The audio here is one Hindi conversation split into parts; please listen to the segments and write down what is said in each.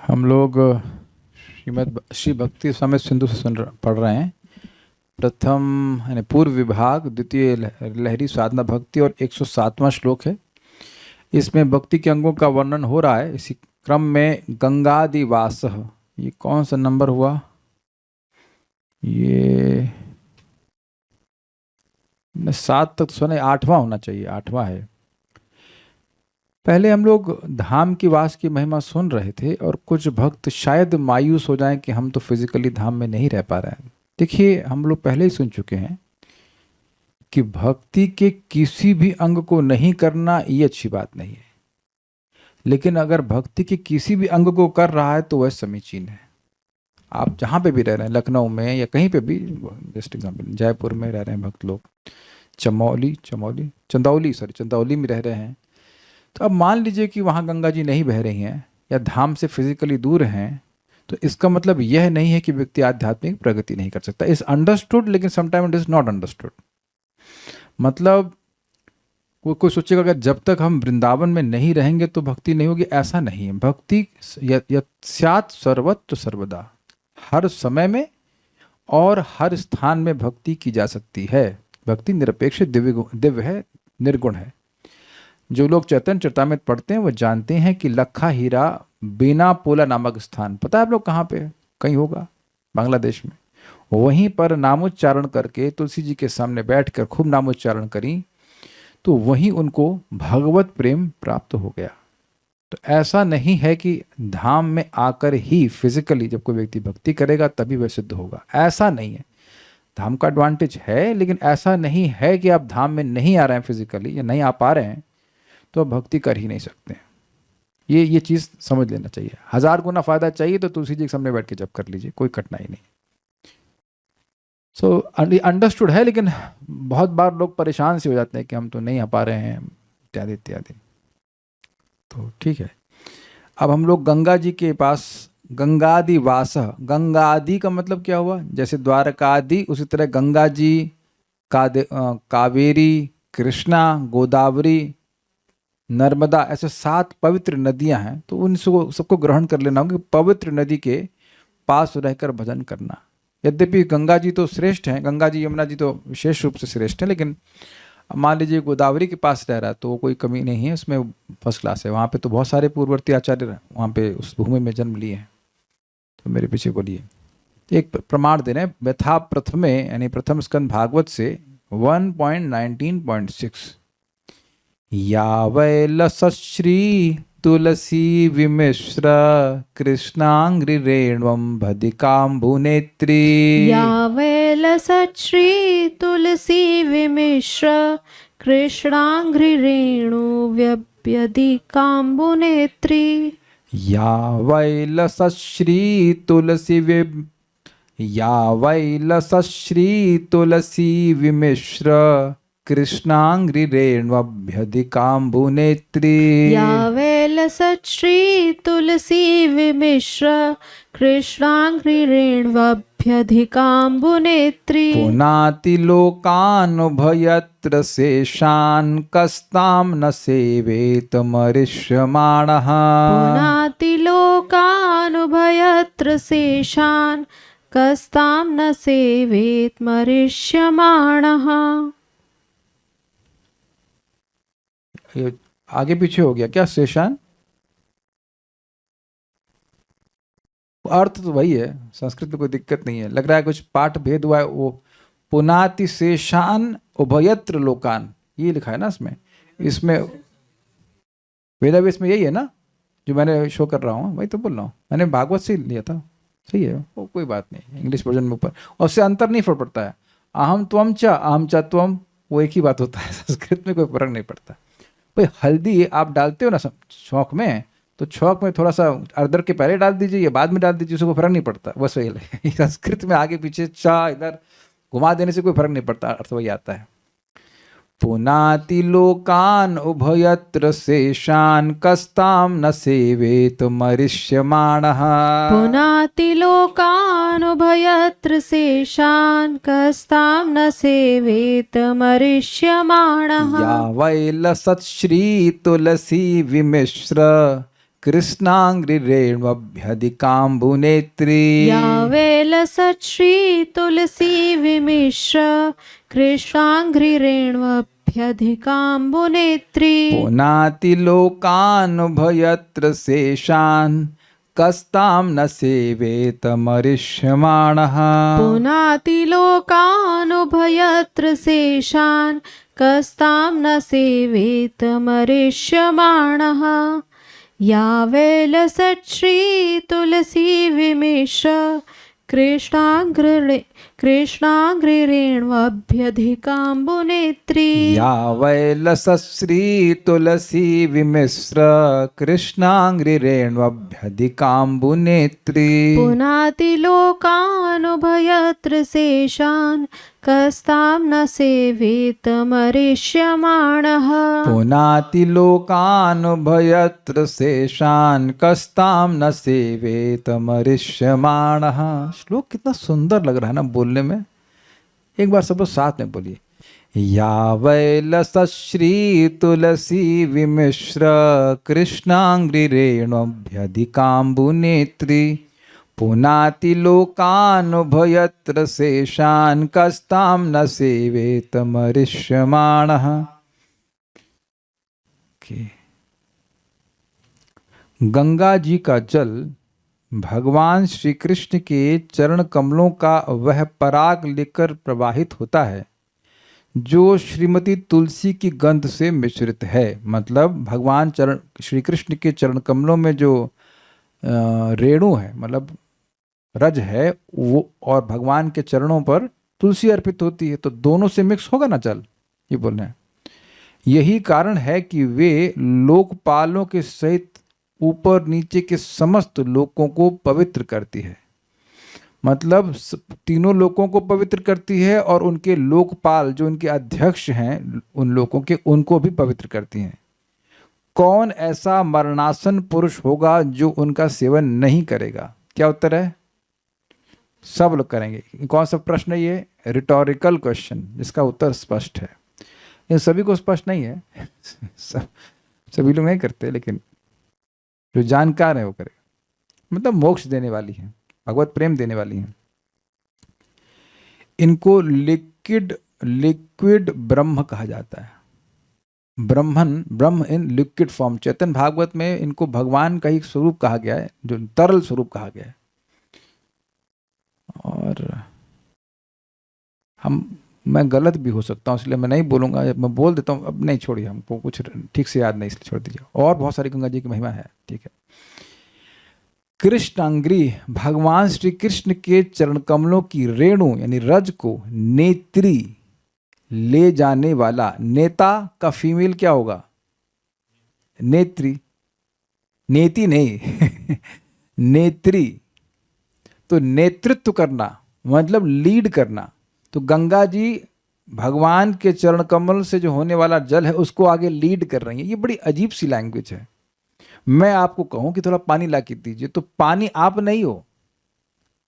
हम लोग श्रीमद् श्री भक्ति समेत सिंधु से पढ़ रहे हैं। प्रथम यानी पूर्व विभाग, द्वितीय लहरी साधना भक्ति और 107वां श्लोक है। इसमें भक्ति के अंगों का वर्णन हो रहा है। इसी क्रम में गंगादिवास, ये कौन सा नंबर हुआ? ये 7 तक सुना, 8वां होना चाहिए, 8वां है। पहले हम लोग धाम की वास की महिमा सुन रहे थे और कुछ भक्त शायद मायूस हो जाएं कि हम तो फिजिकली धाम में नहीं रह पा रहे हैं। देखिए, हम लोग पहले ही सुन चुके हैं कि भक्ति के किसी भी अंग को नहीं करना ये अच्छी बात नहीं है, लेकिन अगर भक्ति के किसी भी अंग को कर रहा है तो वह समीचीन है। आप जहाँ पे भी रह रहे हैं, लखनऊ में या कहीं पे भी, बेस्ट एग्जाम्पल जयपुर में रह रहे हैं भक्त लोग, चंदौली में रह रहे हैं, तो अब मान लीजिए कि वहाँ गंगा जी नहीं बह रही हैं या धाम से फिजिकली दूर हैं, तो इसका मतलब यह नहीं है कि व्यक्ति आध्यात्मिक प्रगति नहीं कर सकता। इज अंडरस्टूड, लेकिन sometime it is not understood. मतलब कोई सोचेगा कि जब तक हम वृंदावन में नहीं रहेंगे तो भक्ति नहीं होगी, ऐसा नहीं है। भक्ति यत्स्यात् सर्वत्र सर्वदा, हर समय में और हर स्थान में भक्ति की जा सकती है। भक्ति निरपेक्ष दिव्य है, निर्गुण है। जो लोग चैतन्य चरितामृत पढ़ते हैं वो जानते हैं कि लखा हीरा बीना पोला नामक स्थान, पता है आप लोग कहाँ पे है? कहीं होगा बांग्लादेश में। वहीं पर नामोच्चारण करके तुलसी जी के सामने बैठकर खूब नामोच्चारण करी तो वहीं उनको भगवत प्रेम प्राप्त हो गया। तो ऐसा नहीं है कि धाम में आकर ही फिजिकली जब कोई व्यक्ति भक्ति करेगा तभी वह सिद्ध होगा, ऐसा नहीं है। धाम का एडवांटेज है, लेकिन ऐसा नहीं है कि आप धाम में नहीं आ रहे हैं फिजिकली या नहीं आ पा रहे हैं तो आप भक्ति कर ही नहीं सकते। ये चीज़ समझ लेना चाहिए। 1000 गुना फायदा चाहिए तो तुलसी जी के सामने बैठ के जप कर लीजिए, कोई कठिनाई नहीं। सो अंडरस्टूड है, लेकिन बहुत बार लोग परेशान से हो जाते हैं कि हम तो नहीं आ पा रहे हैं, इत्यादि इत्यादि। तो ठीक है, अब हम लोग गंगा जी के पास, गंगादि वास, गंगादि का मतलब क्या हुआ? जैसे द्वारकादि, उसी तरह गंगा जी, कावेरी, कृष्णा, गोदावरी, नर्मदा, ऐसे 7 पवित्र नदियां हैं। तो उन सबको ग्रहण कर लेना होगा। पवित्र नदी के पास रहकर भजन करना। यद्यपि गंगा जी तो श्रेष्ठ हैं, गंगा जी यमुना जी तो विशेष रूप से श्रेष्ठ हैं, लेकिन मान लीजिए गोदावरी के पास रह रहा है तो कोई कमी नहीं है, उसमें फर्स्ट क्लास है। वहाँ पे तो बहुत सारे पूर्ववर्ती आचार्य वहाँ पे उस भूमि में जन्म लिए हैं। तो मेरे पीछे बोलिए, एक प्रमाण दे रहे हैं व्यथा प्रथमे, यानी प्रथम स्कंद भागवत से 1.19.6। यावैलसश्री तुलसी विमिश्र कृष्णांग्रिरेण्वं भदिकाम्बुनेत्री। यावैलसश्री तुलसी विमिश्र कृष्णांघ्रिरेणुव्यभ्यधिकाम्बुनेत्री। यावैलसश्री तुलसी विमिश्र कृष्णांग्रिरेण्वभ्यधिकाम्बुनेत्री। यावैलसश्री तुलसी विमिश्र कृष्णांघ्रिरेणुव्यभ्यधिकाम्बुनेत्री। पुनाति लोकानुभयत्र शेषान् कस्तां न सेवेत मरिष्यमाणः। पुनाति लोकानुभयत्र शेषान् कस्तां न सेवेत मरिष्यमाणः। ये आगे पीछे हो गया क्या शेषान? अर्थ तो वही है, संस्कृत में कोई दिक्कत नहीं है। लग रहा है कुछ पाठ भेद हुआ है। वो पुनाति शेषान उभयत्र लोकान, ये लिखा है ना इसमें वेदावेश में यही है ना जो मैंने शो कर रहा हूँ, वही तो बोल रहा हूँ। मैंने भागवत से लिया था, सही है वो, कोई बात नहीं। इंग्लिश वर्जन में ऊपर और उससे अंतर नहीं फर्क पड़ता है। अहम त्वम च अहम च त्वम, वो एक ही बात होता है। संस्कृत में कोई फर्क नहीं पड़ता। भाई हल्दी आप डालते हो ना छौंक में, तो छौंक में थोड़ा सा अदरक के पहले डाल दीजिए या बाद में डाल दीजिए, उसको फर्क नहीं पड़ता। बस वही है। संस्कृत में आगे पीछे चा इधर घुमा देने से कोई फर्क नहीं पड़ता, अर्थ वही आता है। पुनाति लोकान उभयत्र शेषान कस्तां न सेवेत मरिष्यमाणः। पुनाति लोकान् उभयत्र शेषान् कस्तां न सेवेत मरिष्यमाणः। यावैलसश्री तुलसी विमिश्र कृष्णांग्रिरेण्वभ्यधिकाम्बुनेत्री यावेलसत् श्री तुलसी विमिश्र कृष्णाङ्घ्रिरेण्वभ्यधिकाम्बुनेत्री पुनाति लोकानुभयत्र शेषान् कस्तां न सेवेत मरिष्यमाणः पुनाति लोकानुभयत्र शेषान् कस्तां न सेवेत मरिष्यमाणः यावेलसत् श्री तुलसी विमिश्र कृष्णाङ्घ्रिरेण्वभ्यधिकाम्बुनेत्री या वैलसश्री तुलसी विमिश्र कृष्णाङ्घ्रिरेण्वभ्यधिकाम्बुनेत्री पुनाति लोकानुभयत्र शेषान् कस्तां न सेवेत मरिष्यमाणः पुनाति लोकानुभयत्र शेषान् कस्तां न सेवेत मरिष्यमाणः। श्लोक कितना सुंदर लग रहा है ना बोलने में। एक बार सब लोग साथ में बोलिए। या वैलसश्री तुलसी विमिश्र कृष्णाङ्घ्रिरेण्वभ्यधिकाम्बुनेत्री पुनाति लोकानुभयत्र शेषान् कस्तां न सेवेत मरिष्यमाणः। गंगा जी का जल भगवान श्री कृष्ण के चरण कमलों का वह पराग लेकर प्रवाहित होता है जो श्रीमती तुलसी की गंध से मिश्रित है। मतलब भगवान श्री कृष्ण के चरण कमलों में जो रेणु है, मतलब रज है, वो और भगवान के चरणों पर तुलसी अर्पित होती है, तो दोनों से मिक्स होगा ना जल, ये बोल रहे हैं। यही कारण है कि वे लोकपालों के सहित ऊपर नीचे के समस्त लोकों को पवित्र करती है। मतलब तीनों लोकों को पवित्र करती है और उनके लोकपाल जो उनके अध्यक्ष हैं उन लोकों के, उनको भी पवित्र करती हैं। कौन ऐसा मरणासन पुरुष होगा जो उनका सेवन नहीं करेगा? क्या उत्तर है? सब लोग करेंगे। कौन सा प्रश्न है ये? रिटोरिकल क्वेश्चन, जिसका उत्तर स्पष्ट है। इन सभी को स्पष्ट नहीं है सभी लोग नहीं करते, लेकिन जो जानकार है वो करेगा। मतलब मोक्ष देने वाली है, भगवत प्रेम देने वाली है। इनको लिक्विड ब्रह्म कहा जाता है। ब्रह्म इन लिक्विड फॉर्म। चैतन्य भागवत में इनको भगवान का ही स्वरूप कहा गया है, जो तरल स्वरूप कहा गया है। और मैं गलत भी हो सकता हूँ, इसलिए मैं नहीं बोलूंगा। मैं बोल देता हूँ, अब नहीं, छोड़िए, हमको कुछ ठीक से याद नहीं, इसलिए छोड़ दीजिए। और बहुत सारी गंगा जी की महिमा है, ठीक है। कृष्णांग्री भगवान श्री कृष्ण के चरण कमलों की रेणु यानी रज को नेत्री ले जाने वाला। नेता का फीमेल क्या होगा? नेत्री, नेति नहीं नेत्री। तो नेतृत्व करना मतलब लीड करना। तो गंगा जी भगवान के चरण कमल से जो होने वाला जल है उसको आगे लीड कर रही है। ये बड़ी अजीब सी लैंग्वेज है। मैं आपको कहूं कि थोड़ा पानी ला के दीजिए, तो पानी आप नहीं हो,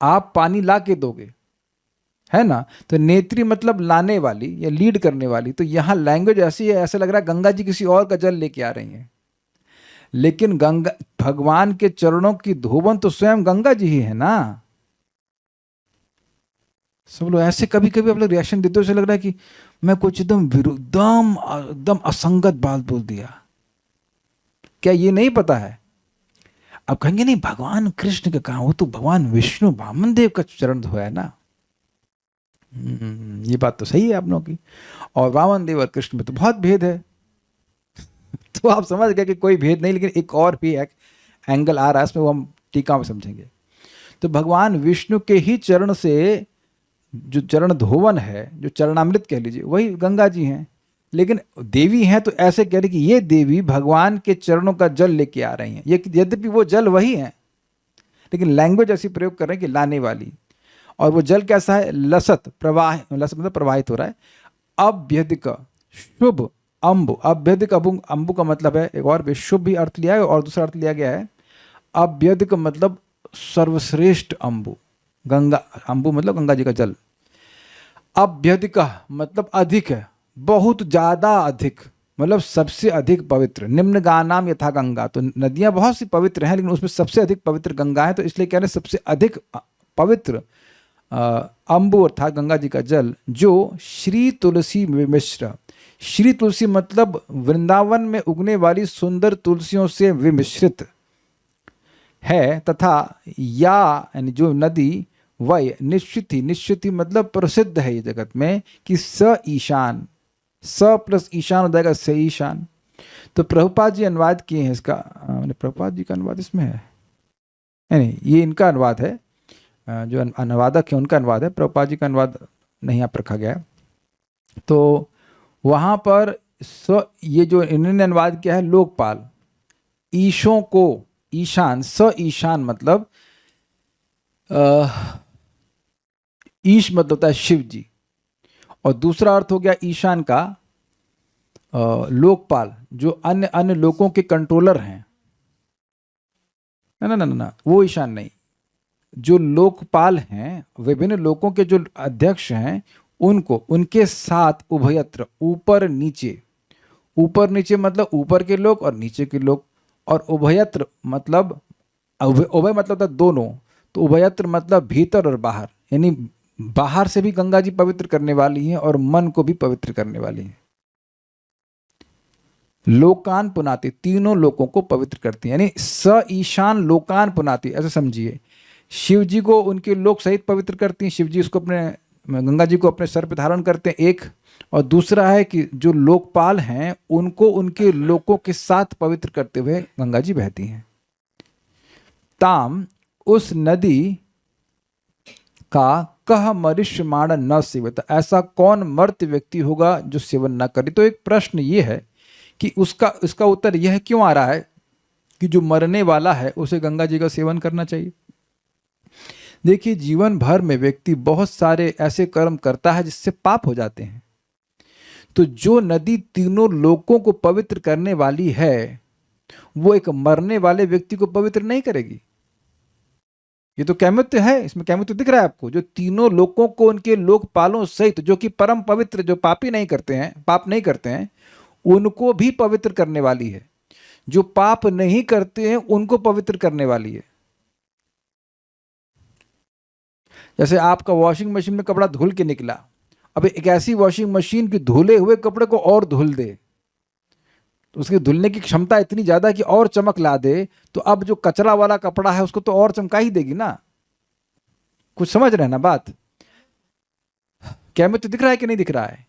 आप पानी ला के दोगे, है ना। तो नेत्री मतलब लाने वाली या लीड करने वाली। तो यहां लैंग्वेज ऐसी है, ऐसा लग रहा है गंगा जी किसी और का जल लेके आ रही हैं, लेकिन गंगा भगवान के चरणों की धोवन तो स्वयं गंगा जी ही है ना। सब लोग ऐसे कभी कभी आप लोग रिएक्शन देते हो, ऐसा लग रहा है कि मैं कुछ एकदम असंगत बात बोल दिया। क्या ये नहीं पता है? अब कहेंगे नहीं भगवान कृष्ण का कहा, वो तो भगवान विष्णु वामन देव का चरण धोया है ना। ये बात तो सही है आप लोगों की। और वामन देव और कृष्ण में तो बहुत भेद है तो आप समझ गए कि कोई भेद नहीं, लेकिन एक और भी एक एंगल आ रहा है इसमें, वो हम टीका में समझेंगे। तो भगवान विष्णु के ही चरण से जो चरण धोवन है, जो चरणामृत कह लीजिए, वही गंगा जी हैं। लेकिन देवी हैं तो ऐसे कह रहे कि ये देवी भगवान के चरणों का जल लेके आ रही हैं। ये यद्यपि वो जल वही है, लेकिन लैंग्वेज ऐसी प्रयोग कर रहे हैं कि लाने वाली। और वो जल कैसा है? लसत, प्रवाह, लसत मतलब प्रवाहित हो रहा है। अभ्यधिक शुभ अम्बु। अभ्यधिक अम्बु का मतलब है, एक और भी शुभ भी अर्थ लिया है और दूसरा अर्थ लिया गया है। अभ्यधिक मतलब सर्वश्रेष्ठ अम्बु। गंगा, अम्बु मतलब गंगा जी का जल। अभ्यधिक मतलब अधिक है, बहुत ज्यादा अधिक, मतलब सबसे अधिक पवित्र। निम्न गानाम यथा गंगा, तो नदियां बहुत सी पवित्र हैं लेकिन उसमें सबसे अधिक पवित्र गंगा है, तो इसलिए कह रहे हैं सबसे अधिक पवित्र अम्बु अर्थात गंगा जी का जल जो श्री तुलसी विमिश्र। श्री तुलसी मतलब वृंदावन में उगने वाली सुंदर तुलसियों से विमिश्रित है, तथा या यानी जो नदी वह निश्चित ही, निश्चित ही मतलब प्रसिद्ध है ये जगत में कि स ईशान, स प्लस ईशान हो जाएगा से ईशान। तो प्रभुपाद जी अनुवाद किए हैं इसका, प्रभुपाद जी का अनुवाद इसमें है नहीं, ये इनका अनुवाद है, जो अनुवादक है उनका अनुवाद है, प्रभुपाद जी का अनुवाद नहीं यहाँ पर रखा गया है। तो वहाँ पर ये जो इन्होंने अनुवाद किया है लोकपाल, ईशों को ईशान, स ईशान मतलब ईश मतलब होता है शिव जी, और दूसरा अर्थ हो गया ईशान का लोकपाल, जो अन्य अन्य लोगों के कंट्रोलर हैं। ना ना ना ना, वो ईशान नहीं, जो लोकपाल हैं, विभिन्न लोगों के जो अध्यक्ष हैं उनको, उनके साथ उभयत्र, ऊपर नीचे, ऊपर नीचे मतलब ऊपर के लोग और नीचे के लोग, और उभयत्र मतलब उभय मतलब था दोनों, तो उभयत्र मतलब भीतर और बाहर, यानी बाहर से भी गंगा जी पवित्र करने वाली हैं और मन को भी पवित्र करने वाली हैं। लोकान पुनाति, तीनों लोगों को पवित्र करती हैं, यानी स ईशान लोकान पुनाति, ऐसे समझिए। शिव जी को उनके लोक सहित पवित्र करती हैं, शिव जी उसको अपने, गंगा जी को अपने सर पे धारण करते हैं एक, और दूसरा है कि जो लोकपाल हैं उनको उनके लोकों के साथ पवित्र करते हुए गंगा जी बहती हैं। ताम, उस नदी का कह मरिष्यमाण न सेवत, ऐसा कौन मर्त्य व्यक्ति होगा जो सेवन न करे। तो एक प्रश्न ये है कि इसका उत्तर यह क्यों आ रहा है कि जो मरने वाला है उसे गंगा जी का सेवन करना चाहिए। देखिए, जीवन भर में व्यक्ति बहुत सारे ऐसे कर्म करता है जिससे पाप हो जाते हैं, तो जो नदी तीनों लोकों को पवित्र करने वाली है वो एक मरने वाले व्यक्ति को पवित्र नहीं करेगी। ये तो कैमित्व है, इसमें कैमित्व दिख रहा है आपको, जो तीनों लोकों को उनके लोकपालों सहित, जो कि परम पवित्र, जो पापी नहीं करते हैं, पाप नहीं करते हैं, उनको भी पवित्र करने वाली है। जो पाप नहीं करते हैं उनको पवित्र करने वाली है। जैसे आपका वॉशिंग मशीन में कपड़ा धुल के निकला, अब एक ऐसी वॉशिंग मशीन की धुले हुए कपड़े को और धुल दे, तो उसकी धुलने की क्षमता इतनी ज्यादा कि और चमक ला दे, तो अब जो कचरा वाला कपड़ा है उसको तो और चमका ही देगी ना। कुछ समझ रहे हैं ना बात? क्या में तो दिख रहा है कि नहीं दिख रहा है?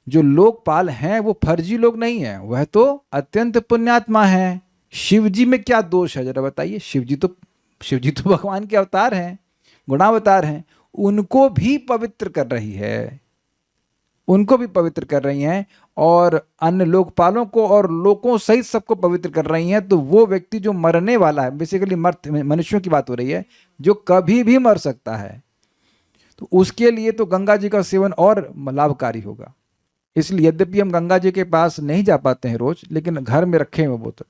जो लोकपाल हैं वो फर्जी लोग नहीं है, वह तो अत्यंत पुण्यात्मा है। शिव जी में क्या दोष है जरा बताइए? शिव जी तो भगवान के अवतार हैं, गुणावतार हैं, उनको भी पवित्र कर रही है, उनको भी पवित्र कर रही हैं, और अन्य लोकपालों को और लोगों सहित सबको पवित्र कर रही हैं। तो वो व्यक्ति जो मरने वाला है, बेसिकली मनुष्यों की बात हो रही है, जो कभी भी मर सकता है, तो उसके लिए तो गंगा जी का सेवन और लाभकारी होगा। इसलिए यद्यपि हम गंगा जी के पास नहीं जा पाते हैं रोज, लेकिन घर में रखे हैं वो बोतल,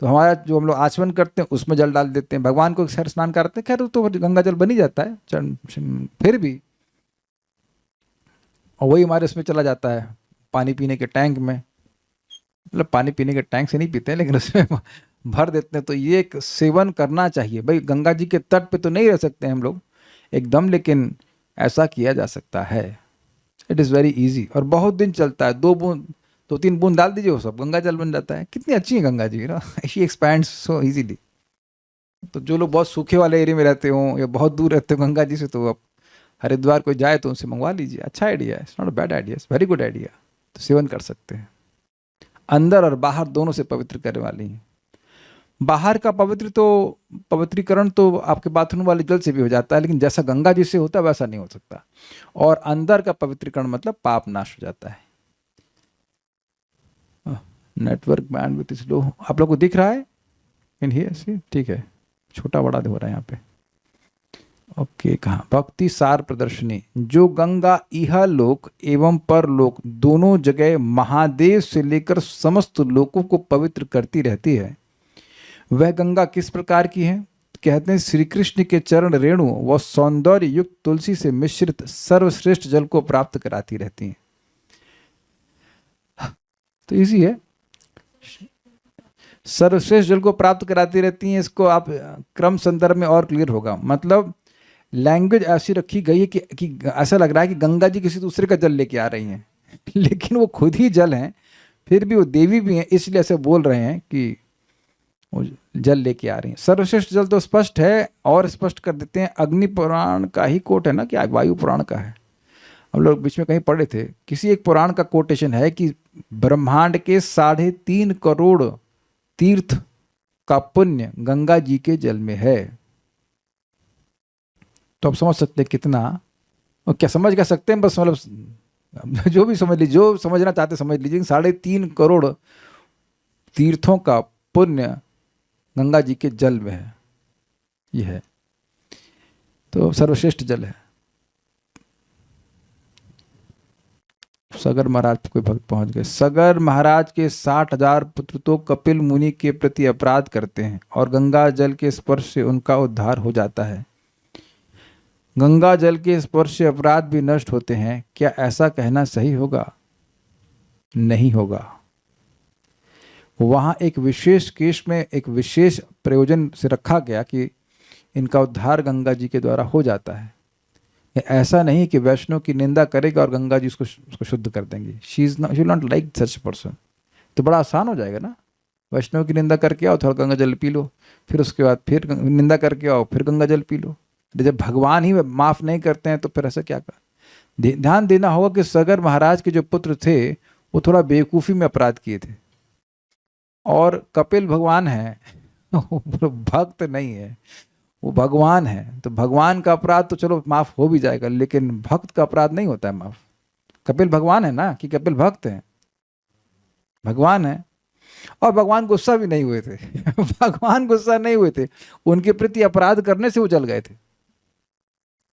तो हमारा जो हम लोग आचमन करते हैं उसमें जल डाल देते हैं, भगवान को खैर स्नान करते हैं, खैर तो गंगा जल बन ही जाता है फिर भी, और वही हमारे उसमें चला जाता है पानी पीने के टैंक में। मतलब पानी पीने के टैंक से नहीं पीते हैं, लेकिन उसमें भर देते हैं। तो ये एक सेवन करना चाहिए भाई। गंगा जी के तट पे तो नहीं रह सकते हम लोग एकदम, लेकिन ऐसा किया जा सकता है। इट इज़ वेरी इजी और बहुत दिन चलता है। 2-3 बूंद डाल दीजिए, वो सब गंगा जल बन जाता है। कितनी अच्छी है गंगा जी ना, शी एक्सपैंड्स सो इजीली। तो जो लोग बहुत सूखे वाले एरिया में रहते हो या बहुत दूर रहते हो गंगा जी से, तो आप हरिद्वार कोई जाए तो उनसे मंगवा लीजिए। अच्छा आइडिया है, it's not a bad idea, it's very good idea. तो सेवन कर सकते हैं। अंदर और बाहर दोनों से पवित्र करने वाली है। बाहर का पवित्रीकरण तो आपके बाथरूम वाले जल से भी हो जाता है, लेकिन जैसा गंगा जी से होता है वैसा नहीं हो सकता। और अंदर का पवित्रीकरण मतलब पाप नाश हो जाता है। नेटवर्क बैंडविड्थ इज लो, आप लोग को दिख रहा है इन हियर? सी ठीक है, छोटा बड़ा हो रहा है यहाँ पे। ओके, कहाँ? भक्ति सार प्रदर्शनी, जो गंगा इह लोक एवं परलोक दोनों जगह महादेव से लेकर समस्त लोकों को पवित्र करती रहती है, वह गंगा किस प्रकार की है? कहते हैं श्री कृष्ण के चरण रेणु व सौंदर्य युक्त तुलसी से मिश्रित सर्वश्रेष्ठ जल को प्राप्त कराती रहती हैं। तो इजी है, सर्वश्रेष्ठ जल को प्राप्त कराती रहती हैं। इसको आप क्रम संदर्भ में और क्लियर होगा। मतलब लैंग्वेज ऐसी रखी गई है कि ऐसा लग रहा है कि गंगा जी किसी दूसरे का जल लेके आ रही हैं लेकिन वो खुद ही जल हैं, फिर भी वो देवी भी हैं, इसलिए ऐसे बोल रहे हैं कि वो जल लेके आ रही हैं। सर्वश्रेष्ठ जल तो स्पष्ट है, और स्पष्ट कर देते हैं, अग्नि पुराण का ही कोट है ना, कि वायु पुराण का है। हम लोग बीच में कहीं पढ़े थे, किसी एक पुराण का कोटेशन है कि ब्रह्मांड के 3.5 करोड़ तीर्थ का पुण्य गंगा जी के जल में है। तो आप समझ सकते हैं कितना, और क्या समझ कर सकते हैं, बस मतलब जो भी समझ लीजिए, जो समझना चाहते समझ लीजिए। 3.5 करोड़ तीर्थों का पुण्य गंगा जी के जल में है, ये है। तो सर्वश्रेष्ठ जल है। सगर महाराज कोई भक्त पहुंच गए। सगर महाराज के 60,000 पुत्र तो कपिल मुनि के प्रति अपराध करते हैं और गंगा जल के स्पर्श से उनका उद्धार हो जाता है। गंगा जल के स्पर्श से अपराध भी नष्ट होते हैं, क्या ऐसा कहना सही होगा? नहीं होगा। वहां एक विशेष केस में एक विशेष प्रयोजन से रखा गया कि इनका उद्धार गंगा जी के द्वारा हो जाता है। ऐसा नहीं कि वैष्णव की निंदा करेगा और गंगा जी उसको शुद्ध कर देंगी। She will not like such person. तो बड़ा आसान हो जाएगा ना, वैष्णव की निंदा करके आओ, थोड़ा गंगा जल पी लो, फिर उसके बाद फिर निंदा करके आओ, फिर गंगा जल पी लो। जब भगवान ही माफ़ नहीं करते हैं तो फिर ऐसा क्या कर। ध्यान देना होगा कि सगर महाराज के जो पुत्र थे वो थोड़ा बेवकूफ़ी में अपराध किए थे, और कपिल भगवान है भक्त नहीं है, वो भगवान है। तो भगवान का अपराध तो चलो माफ़ हो भी जाएगा, लेकिन भक्त का अपराध नहीं होता है माफ़। कपिल भगवान है ना, कि कपिल भक्त हैं? भगवान है, और भगवान गुस्सा भी नहीं हुए थे भगवान गुस्सा नहीं हुए थे, उनके प्रति अपराध करने से वो जल गए थे।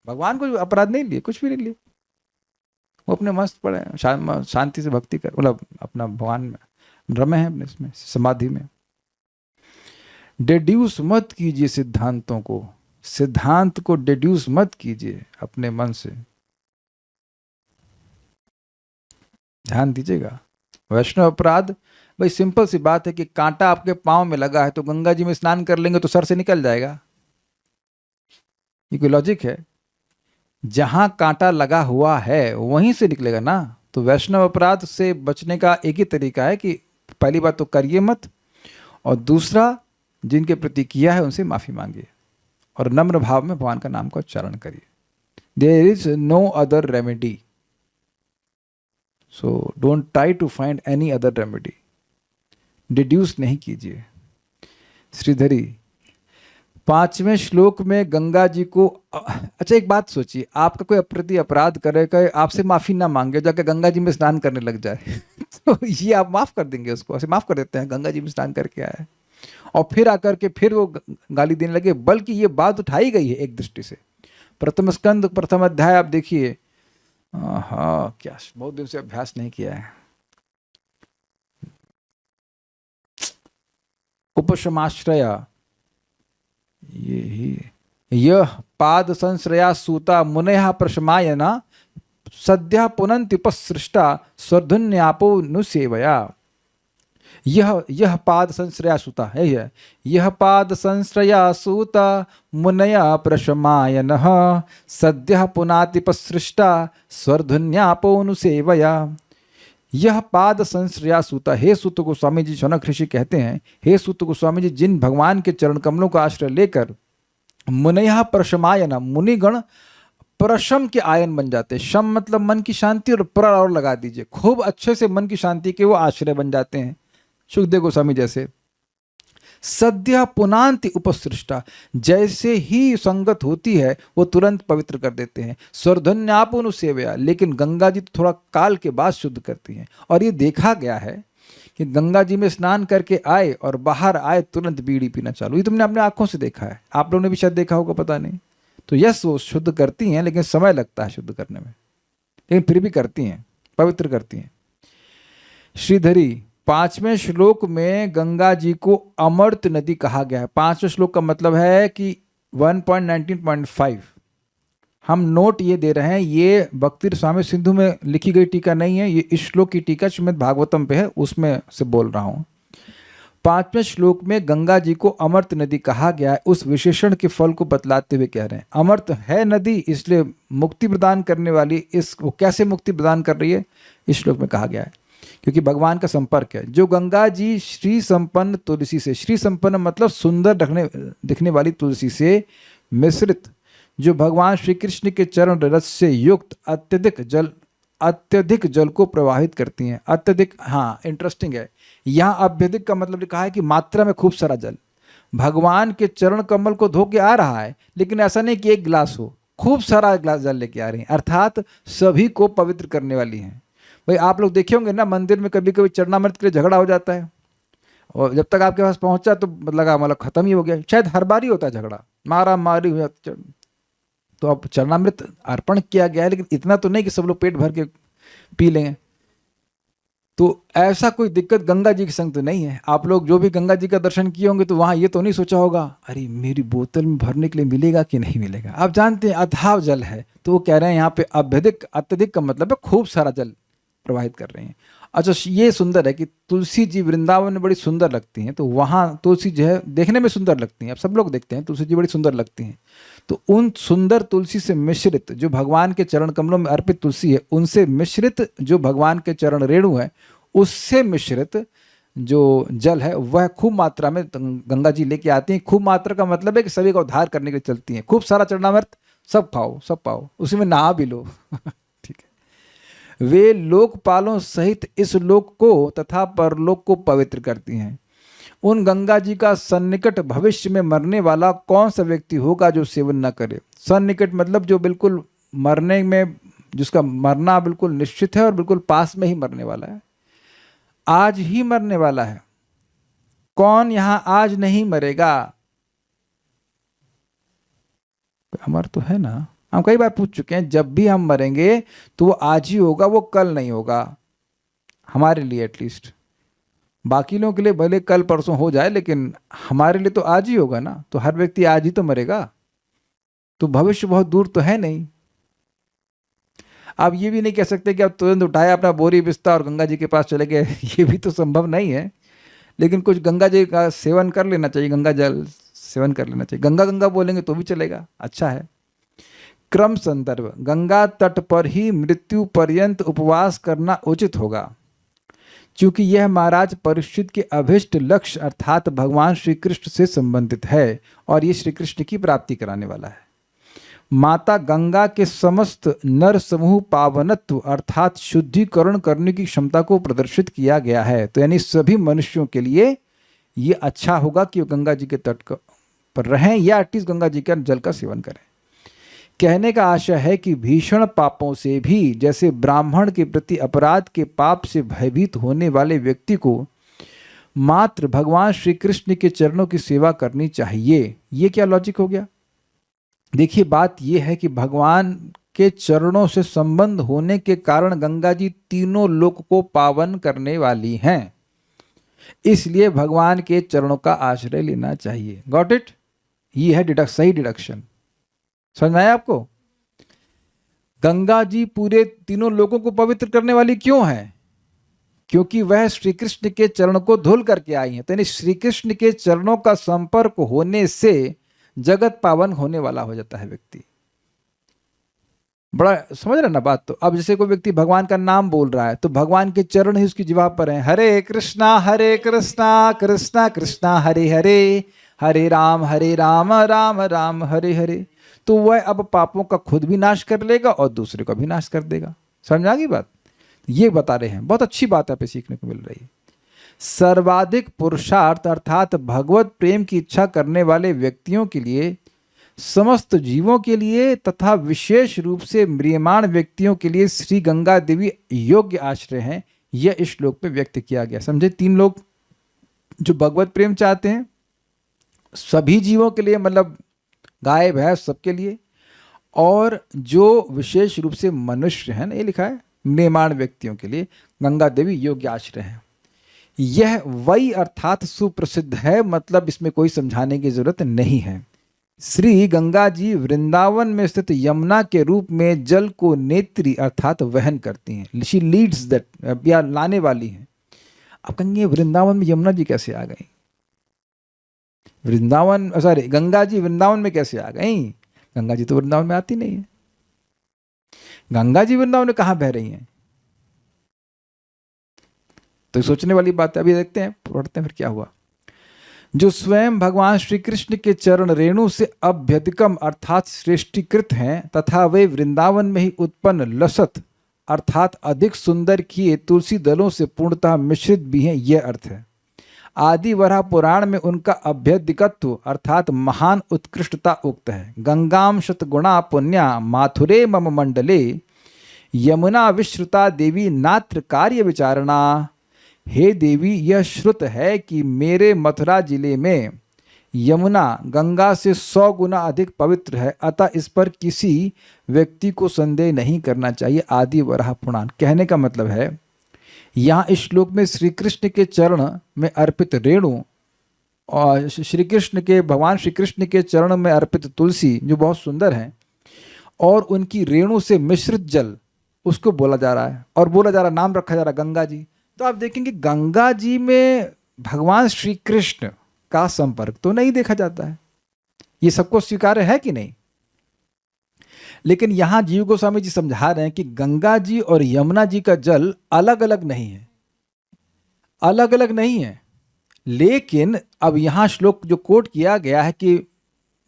भगवान को अपराध नहीं लिए, कुछ भी नहीं लिए, वो अपने मस्त पड़े, शांति से भक्ति कर, मतलब अपना भगवान में रमे हैं, अपने इसमें समाधि में। डिड्यूस मत कीजिए सिद्धांतों को, सिद्धांत को डिड्यूस मत कीजिए अपने मन से। ध्यान दीजिएगा। वैष्णव अपराध, भाई सिंपल सी बात है कि कांटा आपके पांव में लगा है तो गंगा जी में स्नान कर लेंगे तो सर से निकल जाएगा। ये कोई लॉजिक है? जहां कांटा लगा हुआ है वहीं से निकलेगा ना। तो वैष्णव अपराध से बचने का एक ही तरीका है कि पहली बात तो करिए मत, और दूसरा जिनके प्रति किया है उनसे माफी मांगिए और नम्र भाव में भगवान का नाम का उच्चारण करिए। There is no other remedy, so don't try to find any other remedy. Deduce नहीं कीजिए। श्रीधरी 5वें श्लोक में गंगा जी को, अच्छा एक बात सोचिए, आपका कोई प्रति अपराध करेगा, आपसे माफी ना मांगे, जाकर गंगा जी में स्नान करने लग जाए तो ये आप माफ कर देंगे उसको? ऐसे माफ कर देते हैं, गंगा जी में स्नान करके आया है और फिर आकर के फिर वो गाली देने लगे। बल्कि ये बात उठाई गई है एक दृष्टि से। प्रथम स्कंद प्रथम अध्याय आप देखिए। हाँ, क्या बहुत दिन से अभ्यास नहीं किया है। उपशमाश्रया, यह पाद संश्रया सूता मुनयः प्रशमायना सद्यः पुनन्त्युपसृष्टा स्वर्धुन्यापो नुसेवया। यह पाद संश्रया सूता है, यह पाद संश्रया सूता मुनया प्रशमायनः सद्यः पुनातिपसृष्टा स्वर्धुन्यापोनुसेवया। यह पाद संश्रया सूता, हे सूत गोस्वामी जी, शौनक ऋषि कहते हैं, हे सूत गोस्वामी जी, जिन भगवान के चरण कमलों का आश्रय लेकर मुनया प्रशमायना, मुनिगण प्रशम के आयन बन जाते हैं। शम मतलब मन की शांति, और प्र और लगा दीजिए, खूब अच्छे से मन की शांति के वो आश्रय बन जाते हैं। सुखदेव गोस्वामी जैसे। सद्य पुनांति उपसृष्टा, जैसे ही संगत होती है वो तुरंत पवित्र कर देते हैं। स्वर्धन्यापुनु सेवया, लेकिन गंगा जी तो थोड़ा काल के बाद शुद्ध करती हैं। और ये देखा गया है कि गंगा जी में स्नान करके आए और बाहर आए तुरंत बीड़ी पीना चालू। ये तुमने अपने आंखों से देखा है, आप लोगों ने भी शायद देखा होगा, पता नहीं। तो यस, वो शुद्ध करती हैं, लेकिन समय लगता है शुद्ध करने में, लेकिन फिर भी करती हैं, पवित्र करती हैं। श्रीधरी 5वें श्लोक में गंगा जी को अमृत नदी कहा गया है। 5वें श्लोक का मतलब है कि 1.19.5 हम नोट ये दे रहे हैं, ये भक्ति रसामृत सिंधु में लिखी गई टीका नहीं है, ये इस श्लोक की टीका श्रीमद् भागवतम पे है, उसमें से बोल रहा हूँ। 5वें श्लोक में गंगा जी को अमृत नदी कहा गया है, उस विशेषण के फल को बतलाते हुए कह रहे हैं अमृत है नदी, इसलिए मुक्ति प्रदान करने वाली, इस वो कैसे मुक्ति प्रदान कर रही है इस श्लोक में कहा गया है, क्योंकि भगवान का संपर्क है। जो गंगा जी श्री संपन्न तुलसी से, श्री संपन्न मतलब सुंदर दिखने वाली तुलसी से मिश्रित, जो भगवान श्री कृष्ण के चरण रस से युक्त अत्यधिक जल को प्रवाहित करती हैं। अत्यधिक, हाँ इंटरेस्टिंग है, यहाँ अत्यधिक का मतलब लिखा है कि मात्रा में खूब सारा जल। भगवान के चरण कमल को धो के आ रहा है, लेकिन ऐसा नहीं कि एक गिलास हो, खूब सारा गिलास जल लेके आ रही हैं, अर्थात सभी को पवित्र करने वाली हैं। भाई आप लोग देखे होंगे ना, मंदिर में कभी कभी चरणामृत के लिए झगड़ा हो जाता है, और जब तक आपके पास पहुंचा तो लगा मतलब खत्म ही हो गया, शायद हर बार ही होता है झगड़ा, मारा मारी हो जाती। तो अब चरणामृत अर्पण किया गया है, लेकिन इतना तो नहीं कि सब लोग पेट भर के पी लेंगे। तो ऐसा कोई दिक्कत गंगा जी के संग तो नहीं है। आप लोग जो भी गंगा जी का दर्शन किए होंगे तो वहाँ ये तो नहीं सोचा होगा अरे मेरी बोतल में भरने के लिए मिलेगा कि नहीं मिलेगा। आप जानते हैं अथाह जल है, तो वो कह रहे हैं यहाँ पे अत्यधिक का मतलब है खूब सारा जल प्रवाहित कर रहे हैं। अच्छा ये सुंदर है कि तुलसी जी वृंदावन में बड़ी सुंदर लगती हैं, तो वहाँ तुलसी जो है देखने में सुंदर लगती हैं, अब सब लोग देखते हैं तुलसी जी बड़ी सुंदर लगती हैं। तो उन सुंदर तुलसी से मिश्रित जो भगवान के चरण कमलों में अर्पित तुलसी है, उनसे मिश्रित जो भगवान के चरण रेणु है, उससे मिश्रित जो जल है वह खूब मात्रा में गंगा जी लेके आती हैं। खूब मात्रा का मतलब है कि सभी का उद्धार करने के लिए चलती हैं। खूब सारा चरणामृत सब खाओ, सब पाओ, उसी में नहा भी लो ठीक है। वे लोकपालों सहित इस लोक को तथा परलोक को पवित्र करती हैं। उन गंगा जी का सन्निकट भविष्य में मरने वाला कौन सा व्यक्ति होगा जो सेवन न करे। सन्निकट मतलब जो बिल्कुल मरने में, जिसका मरना बिल्कुल निश्चित है और बिल्कुल पास में ही मरने वाला है, आज ही मरने वाला है। कौन यहां आज नहीं मरेगा? अमर तो है ना। हम कई बार पूछ चुके हैं, जब भी हम मरेंगे तो वो आज ही होगा, वो कल नहीं होगा, हमारे लिए एटलीस्ट। बाकी लोगों के लिए भले कल परसों हो जाए, लेकिन हमारे लिए तो आज ही होगा ना। तो हर व्यक्ति आज ही तो मरेगा, तो भविष्य बहुत दूर तो है नहीं। आप ये भी नहीं कह सकते कि आप तुरंत उठाया अपना बोरी बिस्तर और गंगा जी के पास चले गए ये भी तो संभव नहीं है। लेकिन कुछ गंगा जी का सेवन कर लेना चाहिए, गंगा जल सेवन कर लेना चाहिए। गंगा गंगा बोलेंगे तो भी चलेगा, अच्छा है। क्रम संदर्भ, गंगा तट पर ही मृत्यु पर्यंत उपवास करना उचित होगा, क्योंकि यह महाराज परीक्षित के अभिष्ट लक्ष्य अर्थात भगवान श्री कृष्ण से संबंधित है और ये श्री कृष्ण की प्राप्ति कराने वाला है। माता गंगा के समस्त नर समूह पावनत्व अर्थात शुद्धिकरण करने की क्षमता को प्रदर्शित किया गया है। तो यानी सभी मनुष्यों के लिए ये अच्छा होगा कि वो गंगा जी के तट पर रहें या एटलीस्ट गंगा जी के जल का सेवन करें। कहने का आशय है कि भीषण पापों से भी, जैसे ब्राह्मण के प्रति अपराध के पाप से भयभीत होने वाले व्यक्ति को मात्र भगवान श्री कृष्ण के चरणों की सेवा करनी चाहिए। ये क्या लॉजिक हो गया? देखिए बात यह है कि भगवान के चरणों से संबंध होने के कारण गंगा जी तीनों लोक को पावन करने वाली हैं, इसलिए भगवान के चरणों का आश्रय लेना चाहिए। Got it? ये है सही डिडक्शन। समझ में आया आपको? गंगा जी पूरे तीनों लोगों को पवित्र करने वाली क्यों है? क्योंकि वह श्री कृष्ण के चरण को धुल करके आई हैं। तो यानी श्री कृष्ण के चरणों का संपर्क होने से जगत पावन होने वाला हो जाता है व्यक्ति। बड़ा समझ रहे ना बात? तो अब जैसे कोई व्यक्ति भगवान का नाम बोल रहा है तो भगवान के चरण ही उसकी जिह्वा पर हैं। हरे कृष्णा कृष्णा कृष्णा हरे हरे, हरे राम राम राम हरे हरे। तो वह अब पापों का खुद भी नाश कर लेगा और दूसरे को भी नाश कर देगा। समझ आ गई बात? ये बता रहे हैं, बहुत अच्छी बात आप सीखने को मिल रही है। सर्वाधिक पुरुषार्थ अर्थात भगवत प्रेम की इच्छा करने वाले व्यक्तियों के लिए, समस्त जीवों के लिए तथा विशेष रूप से म्रियमाण व्यक्तियों के लिए श्री गंगा देवी योग्य आश्रय हैं। यह इस श्लोक में व्यक्त किया गया। समझे? तीन लोग जो भगवत प्रेम चाहते हैं, सभी जीवों के लिए, मतलब गाय भैंस सबके लिए, और जो विशेष रूप से मनुष्य है ना, ये लिखा है म्रियमाण व्यक्तियों के लिए गंगा देवी योग्य आश्रय है। यह वही अर्थात सुप्रसिद्ध है, मतलब इसमें कोई समझाने की जरूरत नहीं है। श्री गंगा जी वृंदावन में स्थित यमुना के रूप में जल को नेत्री अर्थात वहन करती हैं। शी लीड्स दैट, या लाने वाली हैं। अब कहेंगे वृंदावन में यमुना जी कैसे आ गई? वृंदावन, सॉरी, गंगा जी वृंदावन में कैसे आ गई? गंगा जी तो वृंदावन में आती नहीं है। गंगा जी वृंदावन में कहाँ बह रही हैं? तो सोचने वाली बात है। अभी देखते हैं, पढ़ते हैं फिर क्या हुआ। जो स्वयं भगवान श्री कृष्ण के चरण रेणु से अभ्यधिकम अर्थात श्रेष्ठीकृत हैं तथा वे वृंदावन में ही उत्पन्न लसत अर्थात अधिक सुंदर किए तुलसी दलों से पूर्णतः मिश्रित भी हैं, यह अर्थ है। आदि वराह पुराण में उनका अभ्यधिकत्व अर्थात महान उत्कृष्टता उक्त है। गंगाम शतगुणा पुण्या माथुरे मम मंडले यमुना विश्रुता देवी नात्र कार्य विचारणा। हे देवी, यह श्रुत है कि मेरे मथुरा जिले में यमुना गंगा से 100 गुना अधिक पवित्र है, अतः इस पर किसी व्यक्ति को संदेह नहीं करना चाहिए। आदि वराह पुराण। कहने का मतलब है, यहाँ इस श्लोक में श्री कृष्ण के चरण में अर्पित रेणु और श्री कृष्ण के, भगवान श्री कृष्ण के चरण में अर्पित तुलसी जो बहुत सुंदर हैं, और उनकी रेणु से मिश्रित जल, उसको बोला जा रहा है। और बोला जा रहा, नाम रखा जा रहा गंगा जी। तो आप देखेंगे गंगा जी में भगवान श्री कृष्ण का संपर्क तो नहीं देखा जाता है। ये सबको स्वीकार्य है कि नहीं? लेकिन यहां जीव गोस्वामी जी समझा रहे हैं कि गंगा जी और यमुना जी का जल अलग अलग नहीं है, अलग अलग नहीं है। लेकिन अब यहां श्लोक जो कोट किया गया है कि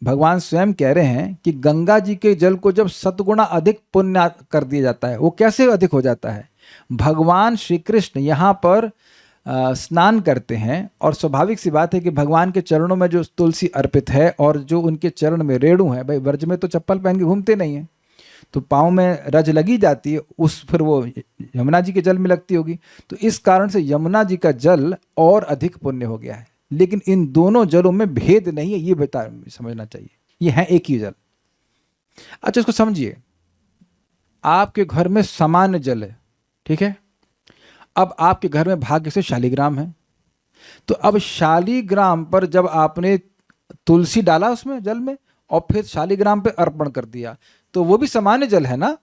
भगवान स्वयं कह रहे हैं कि गंगा जी के जल को जब 7 गुना अधिक पुण्य कर दिया जाता है, वो कैसे अधिक हो जाता है? भगवान श्री कृष्ण यहाँ पर स्नान करते हैं, और स्वाभाविक सी बात है कि भगवान के चरणों में जो तुलसी अर्पित है और जो उनके चरण में रेणु है, भाई व्रज में तो चप्पल पहन के घूमते नहीं हैं, तो पाँव में रज लगी जाती है, उस फिर वो यमुना जी के जल में लगती होगी। तो इस कारण से यमुना जी का जल और अधिक पुण्य हो गया है। लेकिन इन दोनों जलों में भेद नहीं है, ये समझना चाहिए। ये है एक ही जल। अच्छा, इसको समझिए। आपके घर में सामान्य जल है, ठीक है। अब आपके घर में भाग्य से शालिग्राम है, तो अब शालिग्राम पर जब आपने तुलसी डाला उसमें जल में और फिर शालिग्राम पे अर्पण कर दिया, तो वो भी सामान्य जल है ना।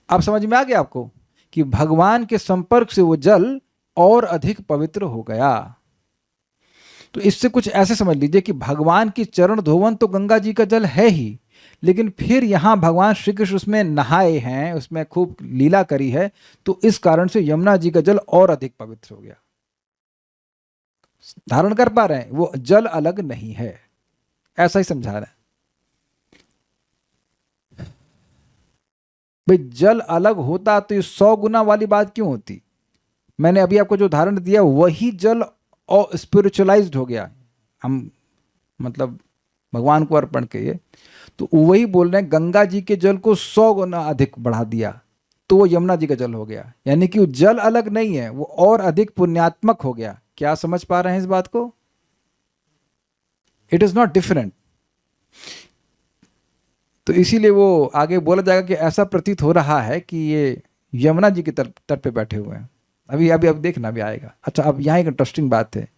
अब समझ में आ गया आपको कि भगवान के संपर्क से वो जल और अधिक पवित्र हो गया। तो इससे कुछ ऐसे समझ लीजिए कि भगवान की चरण धोवन तो गंगा जी का जल है ही, लेकिन फिर यहां भगवान श्री कृष्ण उसमें नहाए हैं, उसमें खूब लीला करी है, तो इस कारण से यमुना जी का जल और अधिक पवित्र हो गया। धारण कर पा रहे हैं? वो जल अलग नहीं है, ऐसा ही समझा रहे हैं। भाई जल अलग होता तो ये 100 गुना वाली बात क्यों होती? मैंने अभी आपको जो उदाहरण दिया वही जल और स्पिरिचुअलाइज्ड हो गया, हम मतलब भगवान को अर्पण किए, तो वही बोल रहे हैं गंगा जी के जल को 100 गुना अधिक बढ़ा दिया, तो वो यमुना जी का जल हो गया। यानी कि वो जल अलग नहीं है, वो और अधिक पुण्यात्मक हो गया। क्या समझ पा रहे हैं इस बात को? It is not different. तो इसीलिए वो आगे बोला जाएगा कि ऐसा प्रतीत हो रहा है कि ये यमुना जी के तट पे बैठे हुए हैं। अभी अभी अब देखना भी आएगा। अच्छा, अब यहाँ एक इंटरेस्टिंग बात है।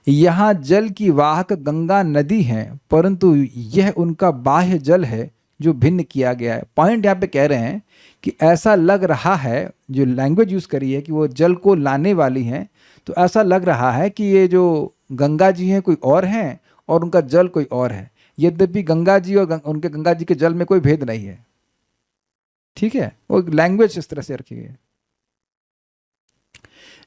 यहाँ जल की वाहक गंगा नदी है, परंतु यह उनका बाह्य जल है जो भिन्न किया गया है। पॉइंट यहाँ पे कह रहे हैं कि ऐसा लग रहा है, जो लैंग्वेज यूज़ करी है कि वो जल को लाने वाली हैं, तो ऐसा लग रहा है कि ये जो गंगा जी हैं कोई और हैं और उनका जल कोई और है। यद्यपि गंगा जी और उनके गंगा जी के जल में कोई भेद नहीं है, ठीक है। वो लैंग्वेज इस तरह से रखी गई है।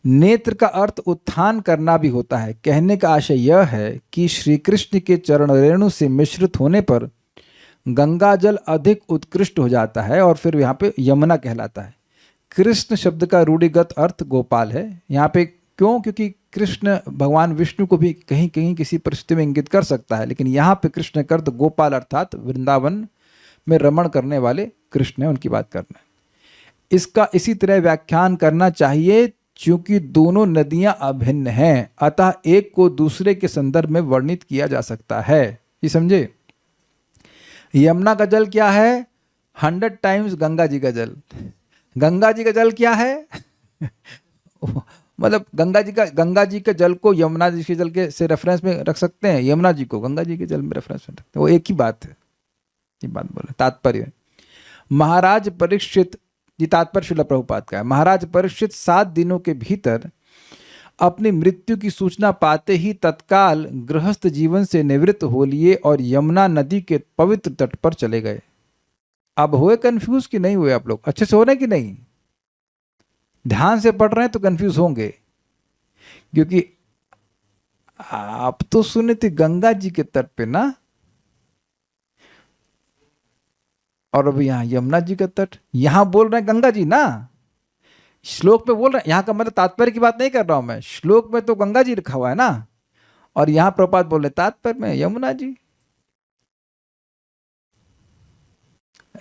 नेत्र का अर्थ उत्थान करना भी होता है। कहने का आशय यह है कि श्री कृष्ण के चरण रेणु से मिश्रित होने पर गंगा जल अधिक उत्कृष्ट हो जाता है और फिर यहाँ पे यमुना कहलाता है। कृष्ण शब्द का रूढ़िगत अर्थ गोपाल है यहाँ पे। क्यों? क्योंकि कृष्ण भगवान विष्णु को भी कहीं कहीं किसी परिस्थिति में इंगित कर सकता है, लेकिन यहाँ पे कृष्ण का अर्थ गोपाल अर्थात वृंदावन में रमण करने वाले कृष्ण है, उनकी बात करना है। इसका इसी तरह व्याख्यान करना चाहिए, क्योंकि दोनों नदियां अभिन्न हैं, अतः एक को दूसरे के संदर्भ में वर्णित किया जा सकता है। ये समझे? यमुना का जल क्या है? 100 टाइम्स गंगा जी का जल। गंगा जी का जल क्या है? मतलब गंगा जी के जल को यमुना जी के जल के से रेफरेंस में रख सकते हैं, यमुना जी को गंगा जी के जल में रेफरेंस में रखते हैं, वो एक ही बात है। ये बात बोले तात्पर्य। महाराज परीक्षित, ये तात्पर्य श्रील प्रभुपाद का है, महाराज परीक्षित 7 दिनों के भीतर अपनी मृत्यु की सूचना पाते ही तत्काल गृहस्थ जीवन से निवृत्त हो लिए और यमुना नदी के पवित्र तट पर चले गए। अब हुए कंफ्यूज कि नहीं हुए आप लोग? अच्छे से हो रहे कि नहीं? ध्यान से पढ़ रहे हैं तो कंफ्यूज होंगे, क्योंकि आप तो सुने थे गंगा जी के तट पे ना, और अब यहां यमुना जी का तट, यहां बोल रहे हैं गंगा जी ना, श्लोक में बोल रहे हैं। यहां का मतलब तात्पर्य की बात नहीं कर रहा हूं मैं, श्लोक में तो गंगा जी लिखा हुआ है ना, और यहां प्रभुपाद बोल रहे तात्पर्य में यमुना जी।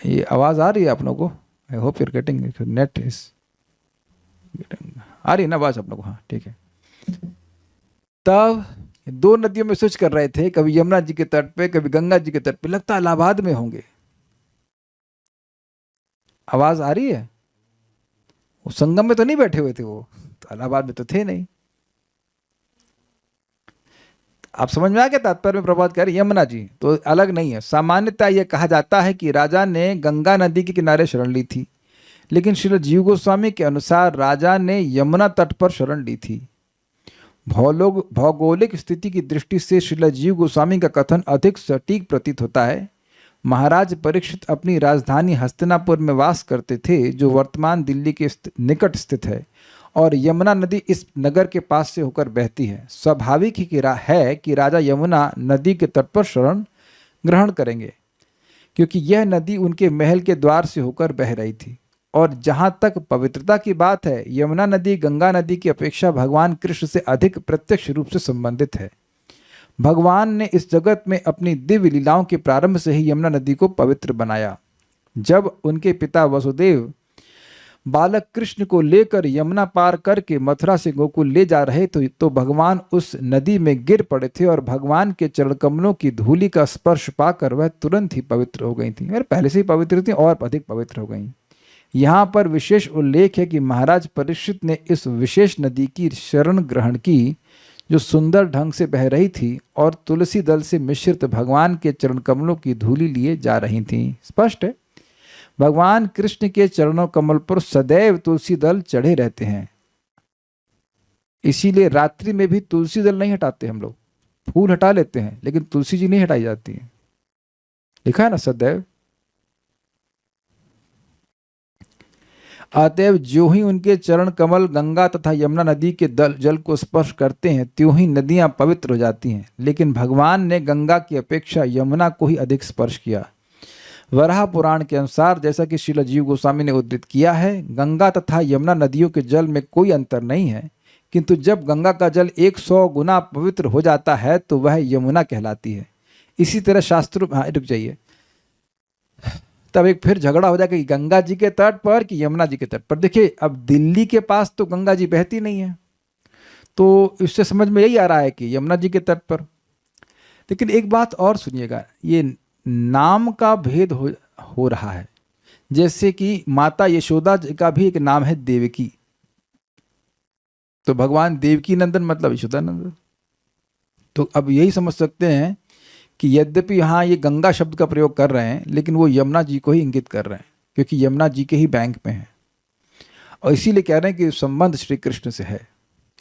ये आवाज आ रही है आप लोगों को? I hope you're getting it, net is आ रही है ना आवाज आप लोगों को? हाँ ठीक है। तब 2 नदियों में स्विच कर रहे थे, कभी यमुना जी के तट पे कभी गंगा जी के तट पे, लगता है इलाहाबाद में होंगे। आवाज आ रही है? वो संगम में तो नहीं बैठे हुए थे, वो तो इलाहाबाद में तो थे नहीं। आप समझ में आ गया तात्पर्य में? प्रभात कह रहे यमुना जी तो अलग नहीं है। सामान्यतः यह कहा जाता है कि राजा ने गंगा नदी के किनारे शरण ली थी, लेकिन श्रील जीव गोस्वामी के अनुसार राजा ने यमुना तट पर शरण ली थी। भौगोलिक स्थिति की दृष्टि से श्रील जीव गोस्वामी का कथन अधिक सटीक प्रतीत होता है। महाराज परीक्षित अपनी राजधानी हस्तिनापुर में वास करते थे, जो वर्तमान दिल्ली के निकट स्थित है, और यमुना नदी इस नगर के पास से होकर बहती है। स्वाभाविक ही है कि राजा यमुना नदी के तट पर शरण ग्रहण करेंगे, क्योंकि यह नदी उनके महल के द्वार से होकर बह रही थी। और जहाँ तक पवित्रता की बात है, यमुना नदी गंगा नदी की अपेक्षा भगवान कृष्ण से अधिक प्रत्यक्ष रूप से संबंधित है। भगवान ने इस जगत में अपनी दिव्य लीलाओं के प्रारंभ से ही यमुना नदी को पवित्र बनाया। जब उनके पिता वसुदेव बालक कृष्ण को लेकर यमुना पार करके मथुरा से गोकुल ले जा रहे तो भगवान उस नदी में गिर पड़े थे, और भगवान के चरण कमलों की धूलि का स्पर्श पाकर वह तुरंत ही पवित्र हो गई थी। और पहले से ही पवित्र थी और अधिक पवित्र हो गई। यहाँ पर विशेष उल्लेख है कि महाराज परीक्षित ने इस विशेष नदी की शरण ग्रहण की, जो सुंदर ढंग से बह रही थी और तुलसी दल से मिश्रित भगवान के चरण कमलों की धूलि लिए जा रही थी। स्पष्ट है, भगवान कृष्ण के चरणों कमल पर सदैव तुलसी दल चढ़े रहते हैं। इसीलिए रात्रि में भी तुलसी दल नहीं हटाते हम लोग, फूल हटा लेते हैं लेकिन तुलसी जी नहीं हटाई जाती है। लिखा है ना सदैव। अतएव जो ही उनके चरण कमल गंगा तथा यमुना नदी के जल को स्पर्श करते हैं, त्यों ही नदियां पवित्र हो जाती हैं। लेकिन भगवान ने गंगा की अपेक्षा यमुना को ही अधिक स्पर्श किया। वराह पुराण के अनुसार, जैसा कि श्रील जीव गोस्वामी ने उद्धृत किया है, गंगा तथा यमुना नदियों के जल में कोई अंतर नहीं है, किंतु जब गंगा का जल 100 गुना पवित्र हो जाता है तो वह यमुना कहलाती है। इसी तरह शास्त्रों, हाँ रुक जाइए, तब एक फिर झगड़ा हो जाएगा कि गंगा जी के तट पर कि यमुना जी के तट पर। देखिए, अब दिल्ली के पास तो गंगा जी बहती नहीं है, तो इससे समझ में यही आ रहा है कि यमुना जी के तट पर। लेकिन एक बात और सुनिएगा, ये नाम का भेद हो रहा है। जैसे कि माता यशोदा का भी एक नाम है देवकी, तो भगवान देवकी नंदन मतलब यशोदा नंदन। तो अब यही समझ सकते हैं कि यद्यपि यहाँ ये गंगा शब्द का प्रयोग कर रहे हैं, लेकिन वो यमुना जी को ही इंगित कर रहे हैं, क्योंकि यमुना जी के ही बैंक में है, और इसीलिए कह रहे हैं कि संबंध श्री कृष्ण से है,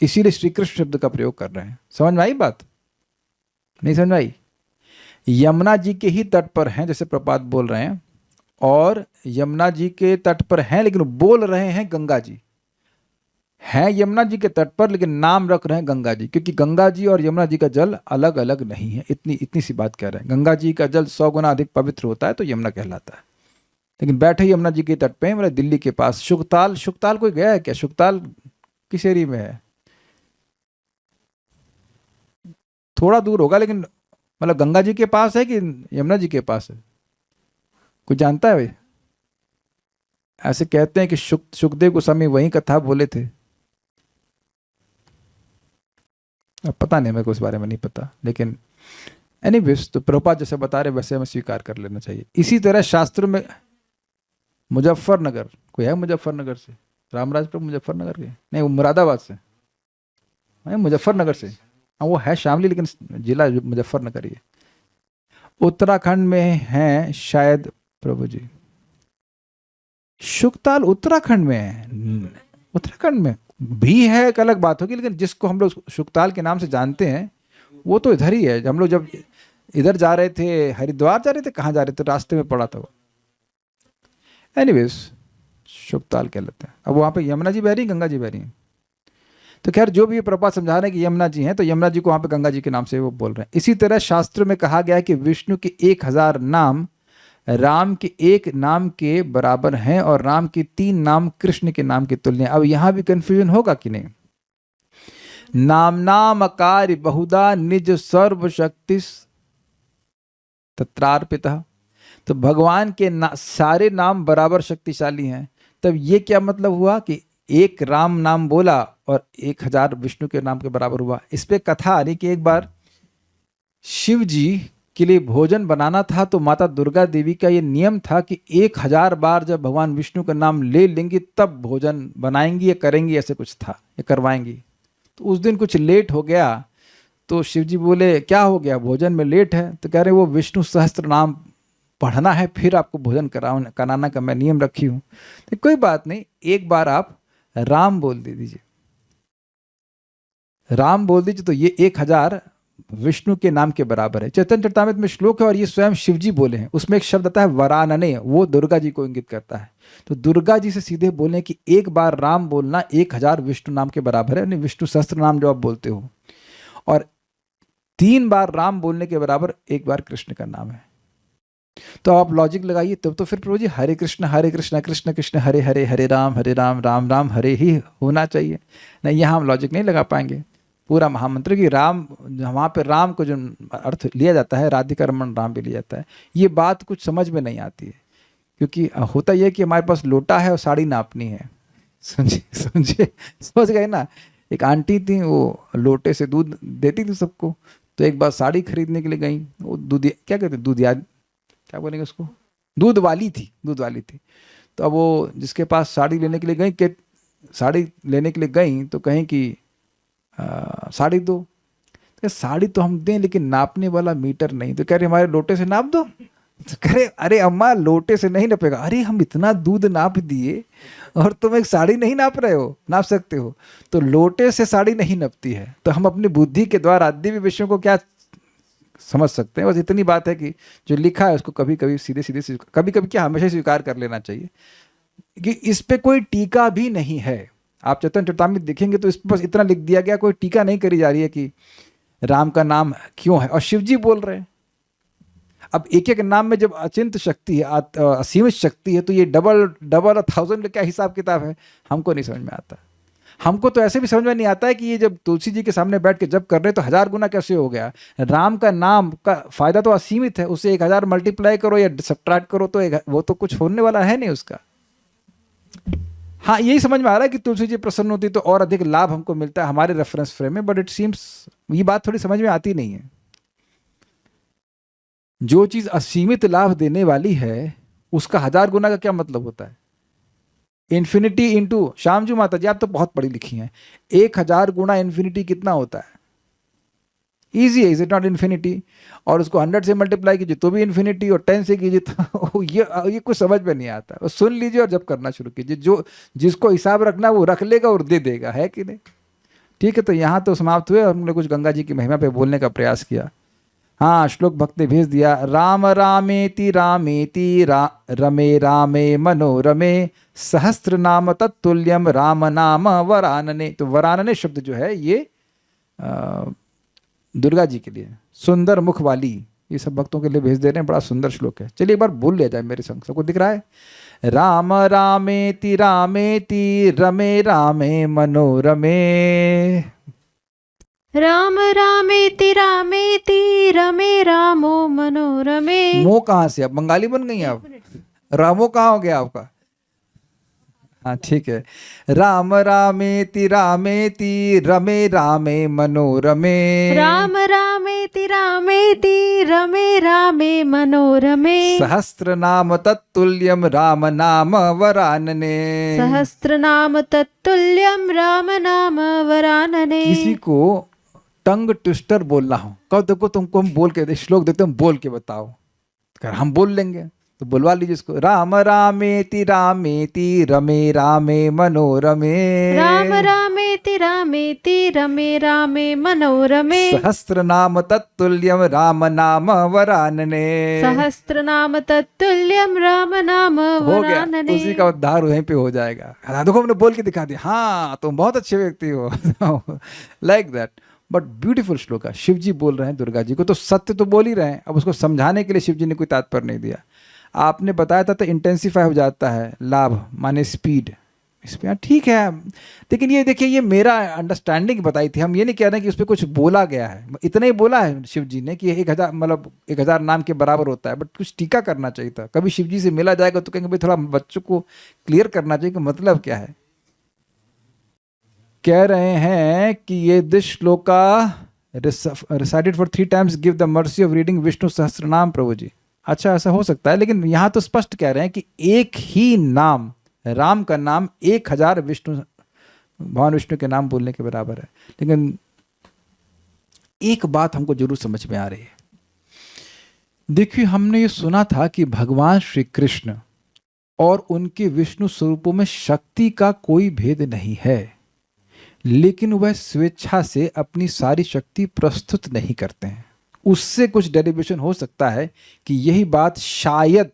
इसीलिए श्री कृष्ण शब्द का प्रयोग कर रहे हैं। समझ में आई बात? नहीं समझ में आई? यमुना जी के ही तट पर हैं, जैसे प्रपात बोल रहे हैं, और यमुना जी के तट पर हैं लेकिन बोल रहे हैं गंगा जी हैं यमुना जी के तट पर, लेकिन नाम रख रहे हैं गंगा जी, क्योंकि गंगा जी और यमुना जी का जल अलग अलग नहीं है। इतनी सी बात कह रहे हैं। गंगा जी का जल 100 गुना अधिक पवित्र होता है तो यमुना कहलाता है, लेकिन बैठे यमुना जी के तट पे, मतलब दिल्ली के पास शुकताल। शुकताल कोई गया है क्या? शुकताल किस एरिया में है? थोड़ा दूर होगा, लेकिन मतलब गंगा जी के पास है कि यमुना जी के पास है? कोई जानता है भाई? ऐसे कहते हैं कि सुखदेव गोस्वामी वही कथा बोले थे। अब पता नहीं, मेरे को इस बारे में नहीं पता, लेकिन एनीवेज तो प्रभुपाद जैसे बता रहे वैसे हमें स्वीकार कर लेना चाहिए। इसी तरह शास्त्र में मुजफ्फरनगर, कोई है मुजफ्फरनगर से? रामराजपुर मुजफ्फरनगर के? नहीं, वो मुरादाबाद से। है मुजफ्फरनगर से। हाँ वो है शामली लेकिन जिला मुजफ्फरनगर ही है। उत्तराखंड में है शायद प्रभु जी। शुकताल उत्तराखंड में है। उत्तराखंड में भी है एक अलग बात होगी, लेकिन जिसको हम लोग शुकताल के नाम से जानते हैं वो तो इधर ही है। हम लोग जब इधर जा रहे थे, हरिद्वार जा रहे थे, कहाँ जा रहे थे, रास्ते में पड़ा था वो। एनीवेज शुकताल कहलाते हैं। अब वहाँ पे यमुना जी बह रही, गंगा जी बह रही हैं। तो खैर जो भी प्रपात समझा रहे हैं कि यमुना जी हैं, तो यमुना जी को वहाँ पे गंगा जी के नाम से वो बोल रहे हैं। इसी तरह शास्त्र में कहा गया है कि विष्णु के 1000 नाम राम के एक नाम के बराबर हैं और राम के 3 नाम कृष्ण के नाम के तुल्य हैं। अब यहाँ भी कंफ्यूजन होगा कि नहीं? नाम नाम कार्य बहुधा निज सर्वशक्ति तत्रार्पितः। तो भगवान के सारे नाम बराबर शक्तिशाली हैं। तब ये क्या मतलब हुआ कि एक राम नाम बोला और 1000 विष्णु के नाम के बराबर हुआ। इस पे कथा आ रही कि एक बार शिव जी के लिए भोजन बनाना था, तो माता दुर्गा देवी का ये नियम था कि 1000 बार जब भगवान विष्णु का नाम ले लेंगी तब भोजन बनाएंगी या करेंगी, ऐसे कुछ था, या करवाएंगी। तो उस दिन कुछ लेट हो गया, तो शिव जी बोले क्या हो गया, भोजन में लेट है? तो कह रहे वो विष्णु सहस्त्र नाम पढ़ना है, फिर आपको भोजन कराना का मैं नियम रखी हूँ। तो कोई बात नहीं, एक बार आप राम बोल दीजिए, राम बोल दीजिए, तो ये 1000 विष्णु के नाम के बराबर है। चैतन्य चरितामृत में श्लोक है और ये स्वयं शिव जी बोले हैं। उसमें एक शब्द आता है वरानने, वो दुर्गा जी को इंगित करता है। तो दुर्गा जी से सीधे बोले कि एक बार राम बोलना 1000 विष्णु नाम के बराबर है, विष्णु सहस्त्र नाम जो आप बोलते हो, और 3 बार राम बोलने के बराबर एक बार कृष्ण का नाम है। तो आप लॉजिक लगाइए, तब तो फिर प्रभु जी हरे कृष्ण कृष्ण कृष्ण हरे हरे, हरे राम राम राम हरे ही होना चाहिए। नहीं, यहाँ हम लॉजिक नहीं लगा पाएंगे। पूरा महामंत्र की राम, वहाँ पे राम को जो अर्थ लिया जाता है, राधिका रमन राम भी लिया जाता है, ये बात कुछ समझ में नहीं आती है। क्योंकि होता यह कि हमारे पास लोटा है और साड़ी नापनी है। समझे समझ गए ना? एक आंटी थी, वो लोटे से दूध देती थी सबको। तो एक बार साड़ी खरीदने के लिए गई, वो दूध क्या कहते, दूध याद क्या बोलेंगे उसको, दूध वाली थी। तो अब वो जिसके पास साड़ी लेने के लिए गई, कि साड़ी लेने के लिए गई तो कहें कि साड़ी दो। तो साड़ी तो हम दें लेकिन नापने वाला मीटर नहीं। तो कह रहे हमारे लोटे से नाप दो। तो कह रहे अरे अम्मा लोटे से नहीं नपेगा। अरे हम इतना दूध नाप दिए और तुम एक साड़ी नहीं नाप रहे हो, नाप सकते हो? तो लोटे से साड़ी नहीं नपती है। तो हम अपनी बुद्धि के द्वारा दिव्य विषयों को क्या समझ सकते हैं? बस इतनी बात है कि जो लिखा है उसको कभी कभी सीधे कभी कभी क्या हमेशा स्वीकार कर लेना चाहिए कि इस पे कोई टीका भी नहीं है। आप चैतन्य चरितामृत देखेंगे तो इस पर बस इतना लिख दिया गया, कोई टीका नहीं करी जा रही है कि राम का नाम क्यों है। और शिव जी बोल रहे हैं। अब एक एक नाम में जब अचिंत शक्ति है, असीमित शक्ति है, तो ये डबल 1000 क्या हिसाब किताब है, हमको नहीं समझ में आता। हमको तो ऐसे भी समझ में नहीं आता है कि ये जब तुलसी जी के सामने बैठ के जब कर रहे तो 1000 गुना कैसे हो गया। राम का नाम का फायदा तो असीमित है, उसे 1000 मल्टीप्लाई करो या सब्ट्रैक्ट करो तो वो तो कुछ होने वाला है नहीं उसका। हाँ, यही समझ में आ रहा है कि तुलसी जी प्रसन्न होती तो और अधिक लाभ हमको मिलता है हमारे रेफरेंस फ्रेम में, बट इट सीम्स ये बात थोड़ी समझ में आती नहीं है। जो चीज असीमित लाभ देने वाली है उसका 1000 गुना का क्या मतलब होता है? इन्फिनिटी इंटू, श्यामजू माता जी आप तो बहुत पढ़ी लिखी हैं, 1000 गुना इन्फिनिटी कितना होता है? इजी है, इज इट नॉट इन्फिनिटी? और उसको 100 से मल्टीप्लाई कीजिए तो भी इन्फिनिटी, और 10 से कीजिए तो ये कुछ समझ में नहीं आता। और सुन लीजिए और जब करना शुरू कीजिए, जो जिसको हिसाब रखना वो रख लेगा और दे देगा, है कि नहीं? ठीक है, तो यहाँ तो समाप्त हुए। हमने कुछ गंगा जी की महिमा पे बोलने का प्रयास किया। हाँ, श्लोक भक्त ने भेज दिया, राम रामेति रामेति रमे रामे मनोरमे सहस्त्र नाम तत्तुल्यम राम नाम वरानने। तो वरानने शब्द जो है ये दुर्गा जी के लिए, सुंदर मुख वाली, ये सब भक्तों के लिए भेज दे रहे हैं। बड़ा सुंदर श्लोक है। चलिए एक बार बोल लिया जाए मेरे संग, सबको दिख रहा है? राम रामेति रामेति रमे रामे मनोरमे, राम रामेति रामेति रमे रामो मनोरमे। मो कहाँ से? आप बंगाली बन गई आप? रामो कहाँ हो गया आपका? हाँ ठीक है। राम रामेति रामेति रमे रामे मनोरमे। राम रामेति रमे रामे मनोरमे। सहस्त्र नाम तत्तुल्यम राम नाम वरानने। सहस्त्र नाम तत्तुल्यम राम नाम वरानने। किसी को टंग ट्विस्टर बोलना हो, कहो देखो तुमको हम बोल के श्लोक देते हम बोल के बताओ, अगर हम बोल लेंगे तो बुलवा लीजिए इसको। राम रामेति रमे रामे मनोरमे। राम रामेति रमे रामे मनोरमे। सहस्त्र नाम तत्तुल्यम राम नाम वरानने। सहस्त्र नाम तत्तुल्यम राम नाम हो गया, वरानने। उसी का उद्धार वहीं पे हो जाएगा। हाँ, देखो हमने बोल के दिखा दिया, हाँ तुम बहुत अच्छे व्यक्ति हो। Like that. बट ब्यूटीफुल श्लोक है। शिव जी बोल रहे हैं दुर्गा जी को, तो सत्य तो बोल ही रहे हैं, अब उसको समझाने के लिए शिव जी ने कोई तात्पर्य नहीं दिया। आपने बताया था तो इंटेंसिफाई हो जाता है, लाभ माने स्पीड। इसमें ठीक है, लेकिन ये देखिए ये मेरा अंडरस्टैंडिंग बताई थी, हम ये नहीं कह रहे हैं कि उस पर कुछ बोला गया है, इतना ही बोला है शिव जी ने कि 1000 मतलब 1000 नाम के बराबर होता है, बट कुछ टीका करना चाहिए था। कभी शिव जी से मिला जाएगा तो कहेंगे भाई थोड़ा बच्चों को क्लियर करना चाहिए कि मतलब क्या है। कह रहे हैं कि ये this shloka recited for 3 times give the mercy of reading Vishnu Sahasranama. प्रभु जी अच्छा ऐसा हो सकता है, लेकिन यहाँ तो स्पष्ट कह रहे हैं कि एक ही नाम, राम का नाम 1000 विष्णु भगवान विष्णु के नाम बोलने के बराबर है। लेकिन एक बात हमको जरूर समझ में आ रही है। देखिए हमने ये सुना था कि भगवान श्री कृष्ण और उनके विष्णु स्वरूपों में शक्ति का कोई भेद नहीं है, लेकिन वह स्वेच्छा से अपनी सारी शक्ति प्रस्तुत नहीं करते हैं। उससे कुछ डेरिवेशन हो सकता है कि यही बात शायद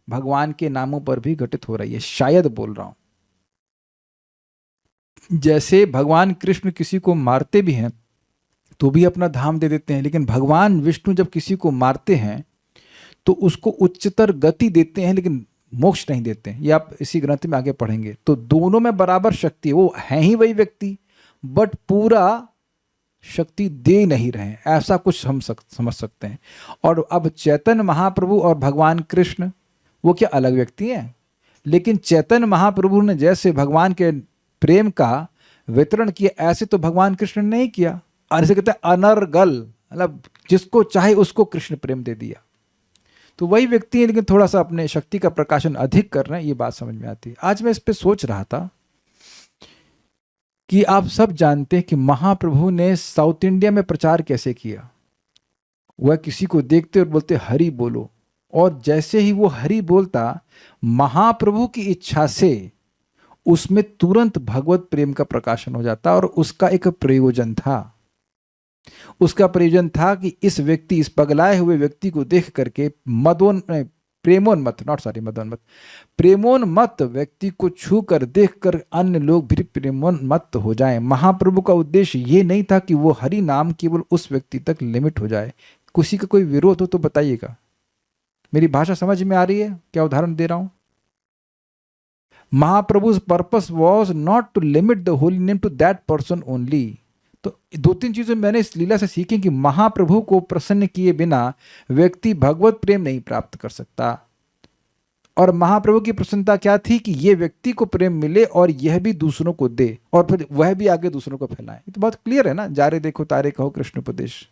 भगवान के नामों पर भी घटित हो रही है, शायद बोल रहा हूं। जैसे भगवान कृष्ण किसी को मारते भी हैं तो भी अपना धाम दे देते हैं, लेकिन भगवान विष्णु जब किसी को मारते हैं तो उसको उच्चतर गति देते हैं, लेकिन मोक्ष नहीं देते हैं। ये आप इसी ग्रंथ में आगे पढ़ेंगे। तो दोनों में बराबर शक्ति है, वो हैं ही वही व्यक्ति, बट पूरा शक्ति दे नहीं रहे हैं, ऐसा कुछ हम समझ सकते हैं। और अब चैतन्य महाप्रभु और भगवान कृष्ण वो क्या अलग व्यक्ति हैं, लेकिन चैतन्य महाप्रभु ने जैसे भगवान के प्रेम का वितरण किया ऐसे तो भगवान कृष्ण ने नहीं किया। और इसे कहते हैं अनर्गल, मतलब जिसको चाहे उसको कृष्ण प्रेम दे दिया। तो वही व्यक्ति है, लेकिन थोड़ा सा अपने शक्ति का प्रकाशन अधिक कर रहे हैं, ये बात समझ में आती है। आज मैं इस पे सोच रहा था कि आप सब जानते हैं कि महाप्रभु ने साउथ इंडिया में प्रचार कैसे किया। वह किसी को देखते और बोलते हरि बोलो, और जैसे ही वो हरि बोलता महाप्रभु की इच्छा से उसमें तुरंत भगवत प्रेम का प्रकाशन हो जाता। और उसका एक प्रयोजन था, उसका प्रयोजन था कि इस व्यक्ति, इस पगलाए हुए व्यक्ति को देख करके प्रेमोन्मत्त व्यक्ति को छू कर देख कर अन्य लोग भी प्रेमोन्मत्त हो जाएं। महाप्रभु का उद्देश्य ये नहीं था कि वो हरि नाम केवल उस व्यक्ति तक लिमिट हो जाए। किसी का कोई विरोध हो तो बताइएगा, मेरी भाषा समझ में आ रही है क्या उदाहरण दे रहा हूं। महाप्रभु's purpose was not to limit the holy name to that person only। तो 2-3 चीजें मैंने इस लीला से सीखी कि महाप्रभु को प्रसन्न किए बिना व्यक्ति भगवत प्रेम नहीं प्राप्त कर सकता। और महाप्रभु की प्रसन्नता क्या थी कि ये व्यक्ति को प्रेम मिले और यह भी दूसरों को दे, और फिर वह भी आगे दूसरों को फैलाए। ये तो बहुत क्लियर है ना, जारे देखो तारे कहो कृष्ण उपदेश।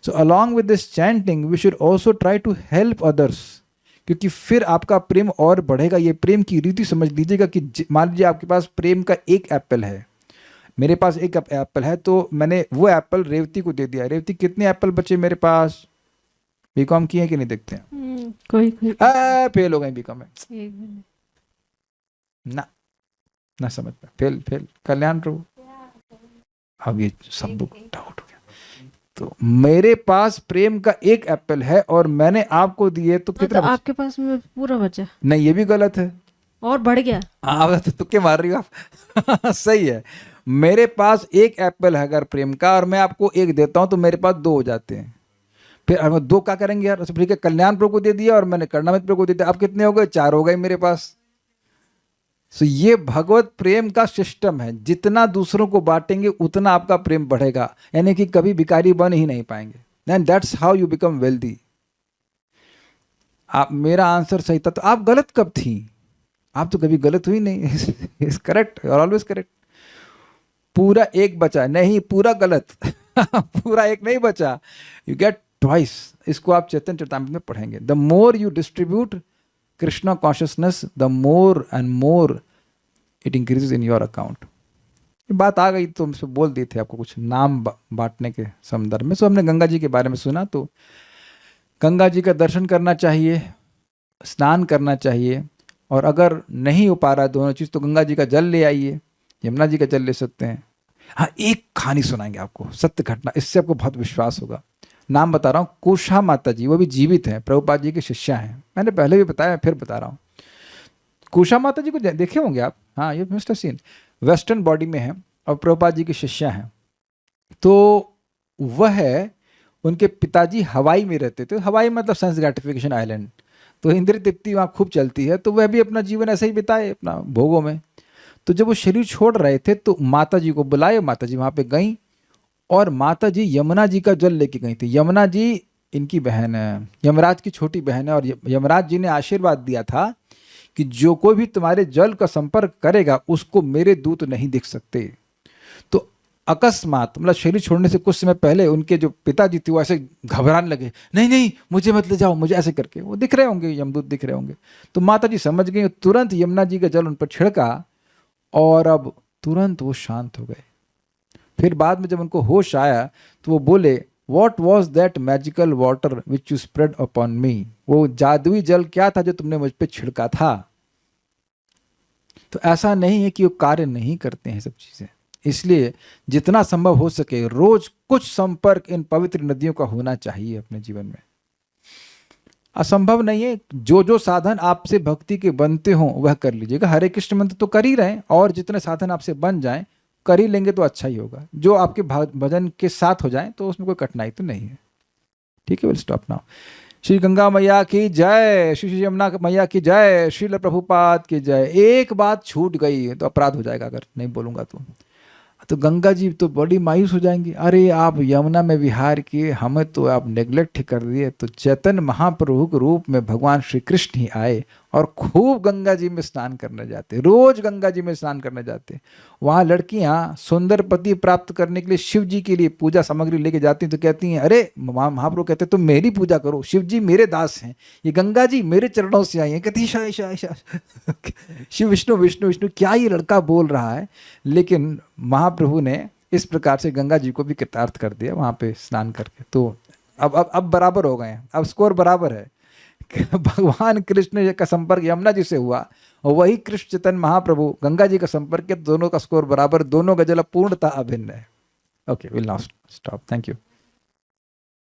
So along with this chanting we should also try to help others, क्योंकि फिर आपका प्रेम और बढ़ेगा। ये प्रेम की रीति समझ लीजिएगा कि मान लीजिए आपके पास प्रेम का एक एप्पल है, मेरे पास एक एप्पल है, तो मैंने वो एप्पल रेवती को दे दिया। रेवती कितने एप्पल बचे मेरे पास? बीकॉम किए कि नहीं देखते हैं? कोई फेल हो गए बीकॉम में ना समझ में, फेल कल्याण प्रभु। अब ये सब बुक डाउट हो गया। तो मेरे पास प्रेम का एक एप्पल है और मैंने आपको दिए तो कितना? तो आपके पास में पूरा बचा नहीं, ये भी गलत है और बढ़ गया। आप तो तुक्के मार रही हो आप। सही है, मेरे पास एक एप्पल है अगर प्रेम का और मैं आपको एक देता हूं तो मेरे पास 2 हो जाते हैं। फिर हम 2 क्या करेंगे यार? ठीक है, कल्याण प्रभु को दे दिया और मैंने कर्णामृत प्रभु को दे दिया, अब कितने हो गए? 4 हो गए मेरे पास। सो ये भगवत प्रेम का सिस्टम है, जितना दूसरों को बांटेंगे उतना आपका प्रेम बढ़ेगा, यानी कि कभी भिखारी बन ही नहीं पाएंगे। And that's how you become wealthy. आप, मेरा आंसर सही था तो आप गलत कब थी? आप तो कभी गलत हुई नहीं, is correct, you are always correct. पूरा एक बचा नहीं, पूरा गलत पूरा एक नहीं बचा, यू गेट ट्वाइस। इसको आप चैतन्य चरितामृत में पढ़ेंगे। The more you distribute Krishna consciousness, the more and more it increases in your account. ये बात आ गई तो हम इसमें बोल दिए थे आपको कुछ नाम बांटने के संदर्भ में। सो हमने गंगा जी के बारे में सुना, तो गंगा जी का दर्शन करना चाहिए, स्नान करना चाहिए, और अगर नहीं हो पा रहा है दोनों चीज़ तो गंगा जी का जल ले आइए, यमुना जी का जल ले सकते हैं। हाँ, एक कहानी सुनाएंगे आपको, सत्य घटना, इससे आपको बहुत विश्वास होगा। नाम बता रहा हूँ, कुशा माता जी, वो भी जीवित हैं, प्रभुपाद जी के शिष्या हैं। मैंने पहले भी बताया, फिर बता रहा हूँ। कुशा माता जी को देखे होंगे आप, हाँ, ये मिस्टर सीन वेस्टर्न बॉडी में है और प्रभुपाद जी के शिष्या हैं। तो वह उनके पिताजी हवाई में रहते थे। हवाई मतलब सेंस ग्रेटिफिकेशन आइलैंड, तो इंद्रिय तृप्ति वहाँ खूब चलती है, तो वह भी अपना जीवन ऐसे ही बिताए अपना भोगों में। तो जब वो शरीर छोड़ रहे थे तो माता जी को बुलाए, माता जी वहाँ पे गई और माता जी यमुना जी का जल लेके गई थी। यमुना जी इनकी बहन है, यमराज की छोटी बहन है, और यमराज जी ने आशीर्वाद दिया था कि जो कोई भी तुम्हारे जल का संपर्क करेगा उसको मेरे दूत नहीं दिख सकते। तो अकस्मात मतलब शरीर छोड़ने से कुछ समय पहले उनके जो पिताजी थे वो ऐसे घबराने लगे, नहीं नहीं मुझे मत ले जाओ, मुझे ऐसे करके, वो दिख रहे होंगे, यमदूत दिख रहे होंगे। तो माता जी समझ गई, तुरंत यमुना जी का जल उन पर छिड़का और अब तुरंत वो शांत हो गए। फिर बाद में जब उनको होश आया तो वो बोले, what was that magical water which you spread upon मी? वो जादुई जल क्या था जो तुमने मुझ पर छिड़का था? तो ऐसा नहीं है कि वो कार्य नहीं करते हैं सब चीज़ें, इसलिए जितना संभव हो सके रोज कुछ संपर्क इन पवित्र नदियों का होना चाहिए अपने जीवन में। असंभव नहीं है, जो जो साधन आपसे भक्ति के बनते हों वह कर लीजिएगा। हरे कृष्ण मंत्र तो कर ही रहे हैं, और जितने साधन आपसे बन जाएं कर ही लेंगे तो अच्छा ही होगा। जो आपके भजन के साथ हो जाएं तो उसमें कोई कठिनाई तो नहीं है। ठीक है, will stop now. Shri Ganga मैया की जय, श्री यमुना मैया की जय, श्रील प्रभुपाद की जय। एक बात छूट गई तो अपराध हो जाएगा अगर नहीं बोलूंगा तो गंगा जी तो बड़ी मायूस हो जाएंगी, अरे आप यमुना में विहार किए, हमें तो आप नेग्लेक्ट कर दिए। तो चैतन्य महाप्रभु के रूप में भगवान श्री कृष्ण ही आए और खूब गंगा जी में स्नान करने जाते, रोज गंगा जी में स्नान करने जाते। वहाँ लड़कियाँ सुंदर पति प्राप्त करने के लिए शिव जी के लिए पूजा सामग्री लेके जाती हैं, तो कहती हैं, अरे महाप्रभु कहते तुम मेरी पूजा करो, शिव जी मेरे दास हैं, ये गंगा जी मेरे चरणों से आई हैं। कहती शिव विष्णु विष्णु विष्णु, क्या ये लड़का बोल रहा है? लेकिन महाप्रभु ने इस प्रकार से गंगा जी को भी कृतार्थ कर दिया वहाँ पे स्नान करके। तो अब बराबर हो गए हैं, अब स्कोर बराबर है। भगवान कृष्ण का संपर्क यमुना जी से हुआ और वही कृष्ण चैतन्य महाप्रभु गंगा जी का संपर्क किया, दोनों का स्कोर बराबर, दोनों का जल पूर्णतः अभिन्न है। Okay, will now stop, thank you.